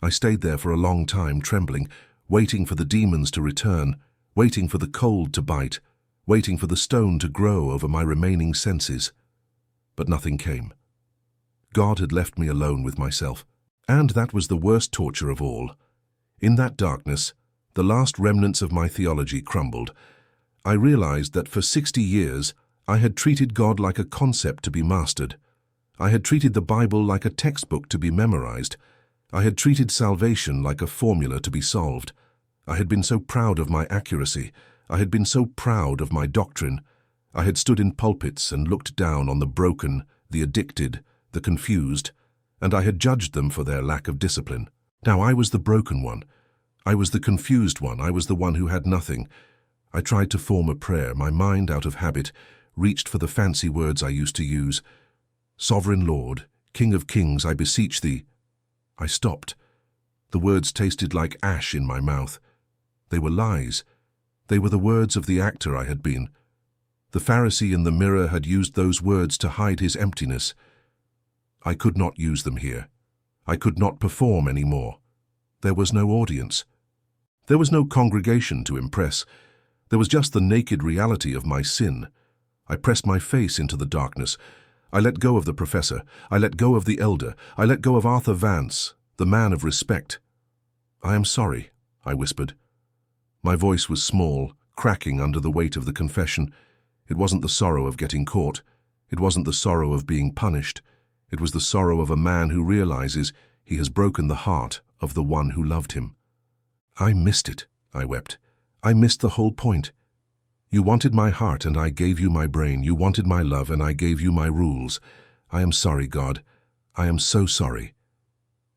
[SPEAKER 1] I stayed there for a long time, trembling, waiting for the demons to return, waiting for the cold to bite, waiting for the stone to grow over my remaining senses. But nothing came. God had left me alone with myself, and that was the worst torture of all. In that darkness, the last remnants of my theology crumbled. I realized that for 60 years I had treated God like a concept to be mastered. I had treated the Bible like a textbook to be memorized. I had treated salvation like a formula to be solved. I had been so proud of my accuracy. I had been so proud of my doctrine. I had stood in pulpits and looked down on the broken, the addicted, the confused, and I had judged them for their lack of discipline. Now I was the broken one. I was the confused one. I was the one who had nothing. I tried to form a prayer. My mind, out of habit, reached for the fancy words I used to use. Sovereign Lord, King of Kings, I beseech thee. I stopped. The words tasted like ash in my mouth. They were lies. They were the words of the actor I had been. The Pharisee in the mirror had used those words to hide his emptiness. I could not use them here. I could not perform any more. There was no audience. There was no congregation to impress. There was just the naked reality of my sin. I pressed my face into the darkness. I let go of the professor. I let go of the elder. I let go of Arthur Vance, the man of respect. I am sorry, I whispered. My voice was small, cracking under the weight of the confession. It wasn't the sorrow of getting caught. It wasn't the sorrow of being punished. It was the sorrow of a man who realizes he has broken the heart of the one who loved him. I missed it, I wept. I missed the whole point. You wanted my heart and I gave you my brain. You wanted my love and I gave you my rules. I am sorry, God. I am so sorry.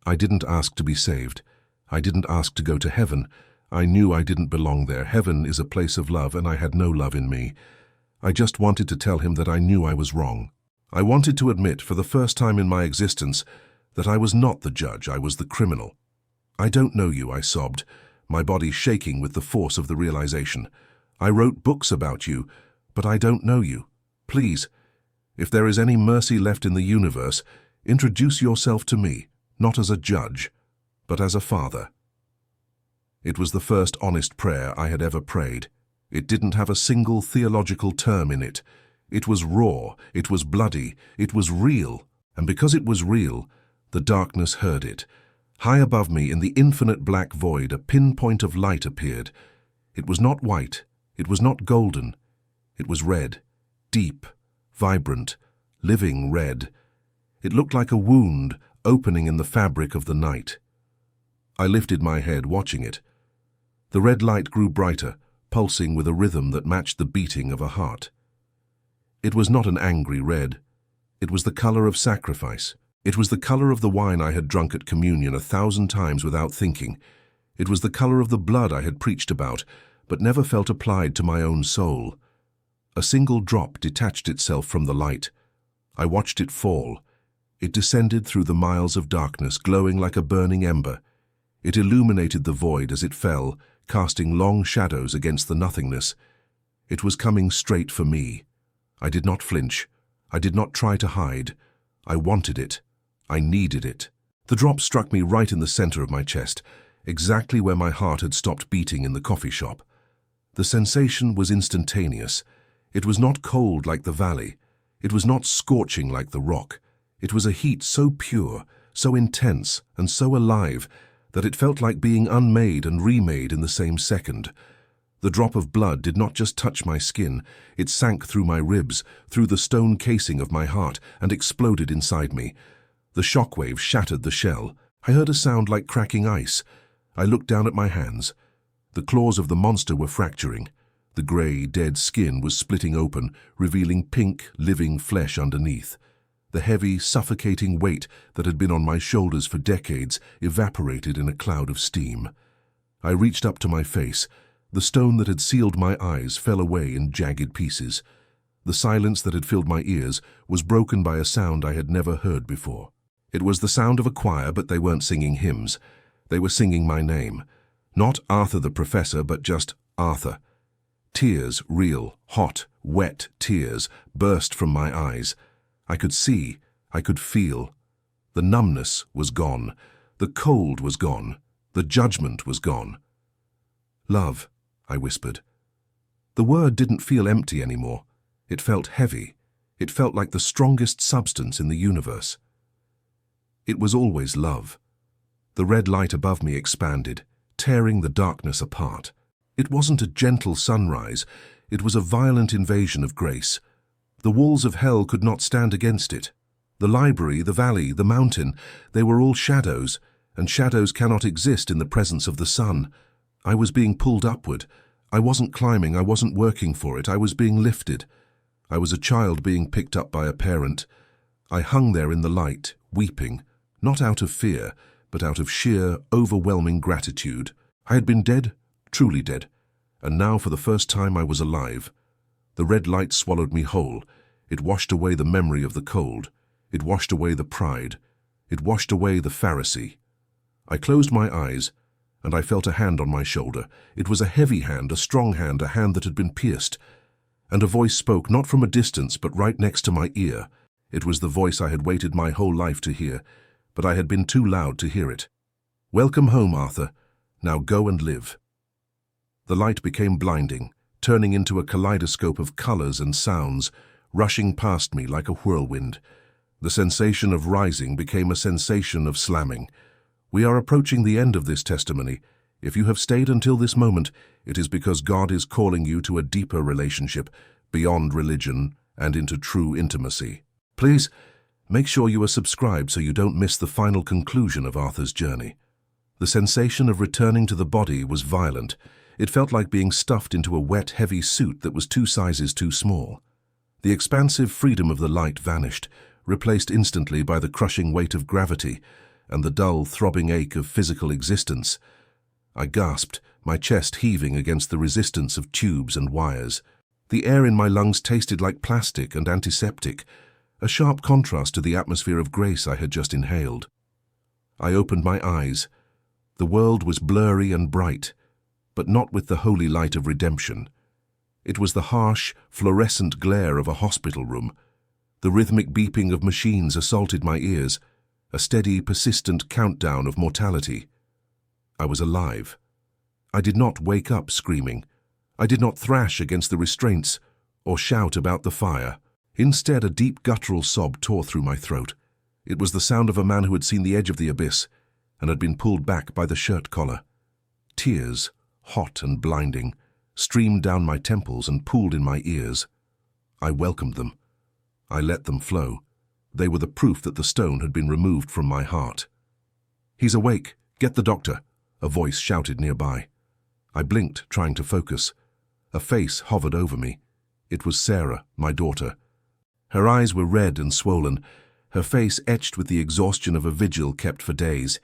[SPEAKER 1] I didn't ask to be saved. I didn't ask to go to heaven. I knew I didn't belong there. Heaven is a place of love and I had no love in me. I just wanted to tell him that I knew I was wrong. I wanted to admit for the first time in my existence that I was not the judge, I was the criminal. I don't know you, I sobbed, my body shaking with the force of the realization. I wrote books about you, but I don't know you. Please, if there is any mercy left in the universe, introduce yourself to me, not as a judge, but as a father. It was the first honest prayer I had ever prayed. It didn't have a single theological term in it. It was raw, it was bloody, it was real, and because it was real, the darkness heard it. High above me in the infinite black void, a pinpoint of light appeared. It was not white, it was not golden, it was red, deep, vibrant, living red. It looked like a wound opening in the fabric of the night. I lifted my head, watching it. The red light grew brighter, pulsing with a rhythm that matched the beating of a heart. It was not an angry red. It was the color of sacrifice. It was the color of the wine I had drunk at communion 1,000 times without thinking. It was the color of the blood I had preached about, but never felt applied to my own soul. A single drop detached itself from the light. I watched it fall. It descended through the miles of darkness, glowing like a burning ember. It illuminated the void as it fell, casting long shadows against the nothingness. It was coming straight for me. I did not flinch. I did not try to hide. I wanted it. I needed it. The drop struck me right in the center of my chest, exactly where my heart had stopped beating in the coffee shop. The sensation was instantaneous. It was not cold like the valley. It was not scorching like the rock. It was a heat so pure, so intense, and so alive that it felt like being unmade and remade in the same second. The drop of blood did not just touch my skin, it sank through my ribs, through the stone casing of my heart, and exploded inside me. The shockwave shattered the shell. I heard a sound like cracking ice. I looked down at my hands. The claws of the monster were fracturing. The grey, dead skin was splitting open, revealing pink, living flesh underneath. The heavy, suffocating weight that had been on my shoulders for decades evaporated in a cloud of steam. I reached up to my face. The stone that had sealed my eyes fell away in jagged pieces. The silence that had filled my ears was broken by a sound I had never heard before. It was the sound of a choir, but they weren't singing hymns. They were singing my name. Not Arthur the Professor, but just Arthur. Tears, real, hot, wet tears, burst from my eyes. I could see, I could feel. The numbness was gone. The cold was gone. The judgment was gone. Love, I whispered. The word didn't feel empty anymore. It felt heavy. It felt like the strongest substance in the universe. It was always love. The red light above me expanded, tearing the darkness apart. It wasn't a gentle sunrise. It was a violent invasion of grace. The walls of hell could not stand against it. The library, the valley, the mountain, they were all shadows, and shadows cannot exist in the presence of the sun. I was being pulled upward. I wasn't climbing, I wasn't working for it, I was being lifted. I was a child being picked up by a parent. I hung there in the light, weeping, not out of fear, but out of sheer, overwhelming gratitude. I had been dead, truly dead, and now for the first time I was alive. The red light swallowed me whole. It washed away the memory of the cold. It washed away the pride. It washed away the Pharisee. I closed my eyes, and I felt a hand on my shoulder. It was a heavy hand, a strong hand, a hand that had been pierced. And a voice spoke, not from a distance, but right next to my ear. It was the voice I had waited my whole life to hear, but I had been too loud to hear it. "Welcome home, Arthur. Now go and live." The light became blinding, turning into a kaleidoscope of colors and sounds, rushing past me like a whirlwind. The sensation of rising became a sensation of slamming. We are approaching the end of this testimony. If you have stayed until this moment, it is because God is calling you to a deeper relationship, beyond religion, and into true intimacy. Please, make sure you are subscribed so you don't miss the final conclusion of Arthur's journey. The sensation of returning to the body was violent. It felt like being stuffed into a wet, heavy suit that was 2 sizes too small. The expansive freedom of the light vanished, replaced instantly by the crushing weight of gravity and the dull, throbbing ache of physical existence. I gasped, my chest heaving against the resistance of tubes and wires. The air in my lungs tasted like plastic and antiseptic, a sharp contrast to the atmosphere of grace I had just inhaled. I opened my eyes. The world was blurry and bright, but not with the holy light of redemption. It was the harsh, fluorescent glare of a hospital room. The rhythmic beeping of machines assaulted my ears, a steady, persistent countdown of mortality. I was alive. I did not wake up screaming. I did not thrash against the restraints or shout about the fire. Instead, a deep guttural sob tore through my throat. It was the sound of a man who had seen the edge of the abyss and had been pulled back by the shirt collar. Tears, hot and blinding, streamed down my temples and pooled in my ears. I welcomed them. I let them flow. They were the proof that the stone had been removed from my heart. "He's awake. Get the doctor," a voice shouted nearby. I blinked, trying to focus. A face hovered over me. It was Sarah, my daughter. Her eyes were red and swollen, her face etched with the exhaustion of a vigil kept for days.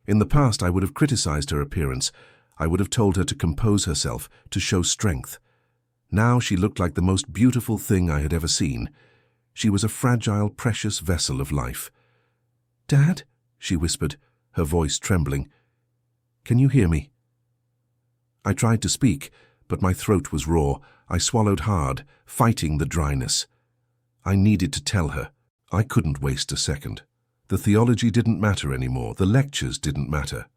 [SPEAKER 1] In the past, I would have criticized her appearance. I would have told her to compose herself, to show strength. Now she looked like the most beautiful thing I had ever seen. She was a fragile, precious vessel of life. "Dad," she whispered, her voice trembling. "Can you hear me?" I tried to speak, but my throat was raw. I swallowed hard, fighting the dryness. I needed to tell her. I couldn't waste a second. The theology didn't matter anymore. The lectures didn't matter.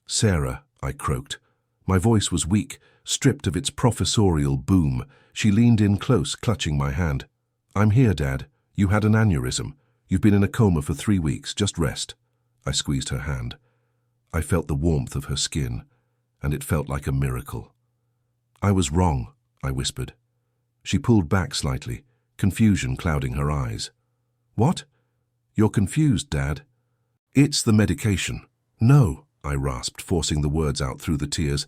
[SPEAKER 1] "Sarah," I croaked. My voice was weak, stripped of its professorial boom. She leaned in close, clutching my hand. "I'm here, Dad. You had an aneurysm. You've been in a coma for 3 weeks. Just rest." I squeezed her hand. I felt the warmth of her skin, and it felt like a miracle. "I was wrong," I whispered. She pulled back slightly, confusion clouding her eyes. "What? You're confused, Dad." "It's the medication." "No," I rasped, forcing the words out through the tears.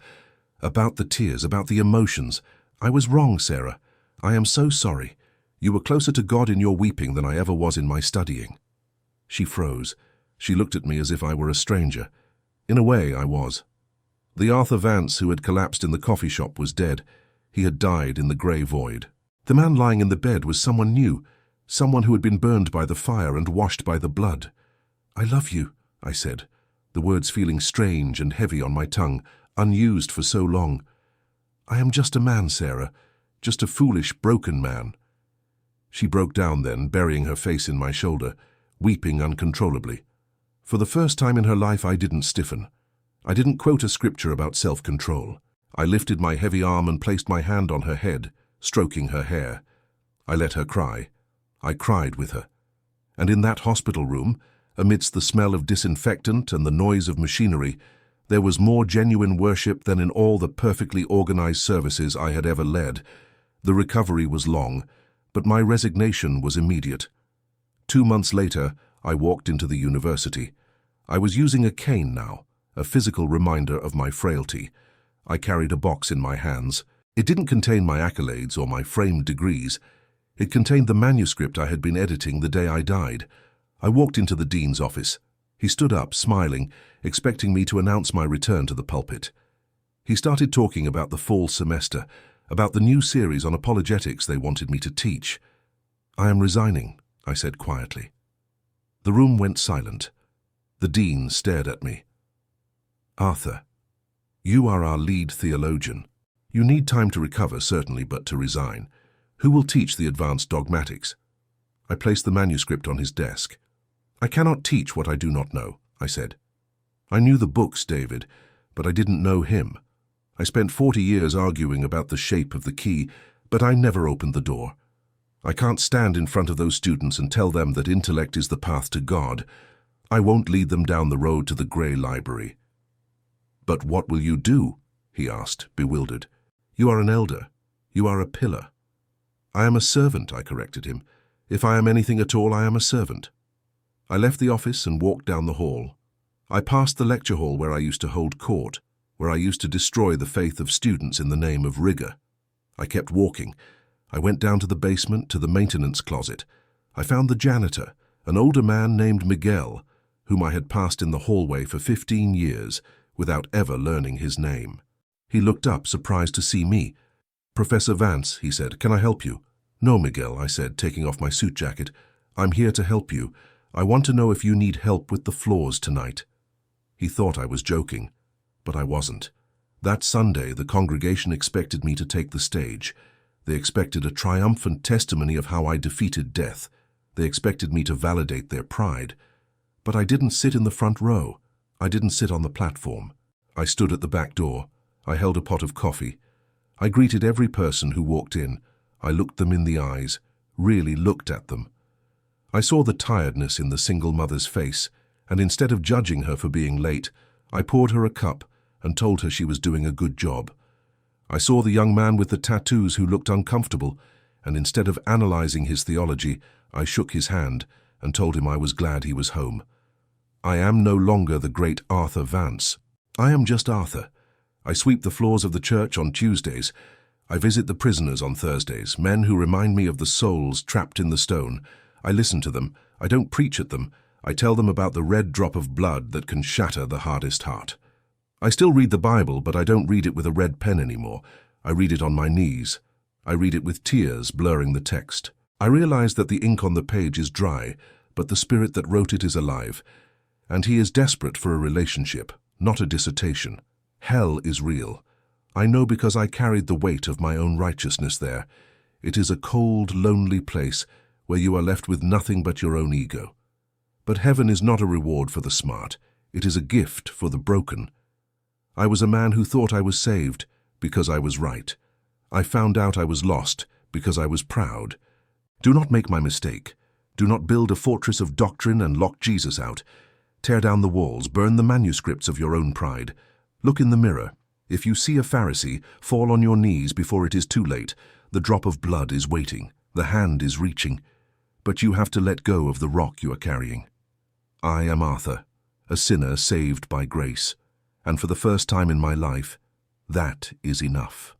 [SPEAKER 1] About the emotions. "I was wrong, Sarah. I am so sorry. You were closer to God in your weeping than I ever was in my studying." She froze. She looked at me as if I were a stranger. In a way, I was. The Arthur Vance who had collapsed in the coffee shop was dead. He had died in the grey void. The man lying in the bed was someone new, someone who had been burned by the fire and washed by the blood. "I love you," I said, the words feeling strange and heavy on my tongue, unused for so long. "I am just a man, Sarah, just a foolish, broken man." She broke down then, burying her face in my shoulder, weeping uncontrollably. For the first time in her life, I didn't stiffen. I didn't quote a scripture about self-control. I lifted my heavy arm and placed my hand on her head, stroking her hair. I let her cry. I cried with her. And in that hospital room, amidst the smell of disinfectant and the noise of machinery, there was more genuine worship than in all the perfectly organized services I had ever led. The recovery was long, but my resignation was immediate. 2 months later, I walked into the university. I was using a cane now, a physical reminder of my frailty. I carried a box in my hands. It didn't contain my accolades or my framed degrees. It contained the manuscript I had been editing the day I died. I walked into the dean's office. He stood up, smiling, expecting me to announce my return to the pulpit. He started talking about the fall semester, about the new series on apologetics they wanted me to teach. "I am resigning," I said quietly. The room went silent. The dean stared at me. "Arthur, you are our lead theologian. You need time to recover, certainly, but to resign. Who will teach the advanced dogmatics?" I placed the manuscript on his desk. "I cannot teach what I do not know," I said. I knew the books, David, but I didn't know him. I spent 40 years arguing about the shape of the key, but I never opened the door. I can't stand in front of those students and tell them that intellect is the path to God. I won't lead them down the road to the grey library. "But what will you do?" he asked, bewildered. "You are an elder. You are a pillar." "I am a servant," I corrected him. "If I am anything at all, I am a servant." I left the office and walked down the hall. I passed the lecture hall where I used to hold court, where I used to destroy the faith of students in the name of rigor. I kept walking. I went down to the basement, to the maintenance closet. I found the janitor, an older man named Miguel, whom I had passed in the hallway for 15 years without ever learning his name. He looked up, surprised to see me. "Professor Vance," he said, "can I help you?" "No, Miguel," I said, taking off my suit jacket. "I'm here to help you. I want to know if you need help with the floors tonight." He thought I was joking, but I wasn't. That Sunday, the congregation expected me to take the stage. They expected a triumphant testimony of how I defeated death. They expected me to validate their pride. But I didn't sit in the front row. I didn't sit on the platform. I stood at the back door. I held a pot of coffee. I greeted every person who walked in. I looked them in the eyes, really looked at them. I saw the tiredness in the single mother's face, and instead of judging her for being late, I poured her a cup and told her she was doing a good job. I saw the young man with the tattoos who looked uncomfortable, and instead of analyzing his theology, I shook his hand and told him I was glad he was home. I am no longer the great Arthur Vance. I am just Arthur. I sweep the floors of the church on Tuesdays. I visit the prisoners on Thursdays, men who remind me of the souls trapped in the stone. I listen to them. I don't preach at them. I tell them about the red drop of blood that can shatter the hardest heart. I still read the Bible, but I don't read it with a red pen anymore. I read it on my knees. I read it with tears blurring the text. I realize that the ink on the page is dry, but the spirit that wrote it is alive. And he is desperate for a relationship, not a dissertation. Hell is real. I know because I carried the weight of my own righteousness there. It is a cold, lonely place where you are left with nothing but your own ego. But heaven is not a reward for the smart. It is a gift for the broken. I was a man who thought I was saved because I was right. I found out I was lost because I was proud. Do not make my mistake. Do not build a fortress of doctrine and lock Jesus out. Tear down the walls, burn the manuscripts of your own pride. Look in the mirror. If you see a Pharisee, fall on your knees before it is too late. The drop of blood is waiting. The hand is reaching. But you have to let go of the rock you are carrying. I am Arthur, a sinner saved by grace. And for the first time in my life, that is enough.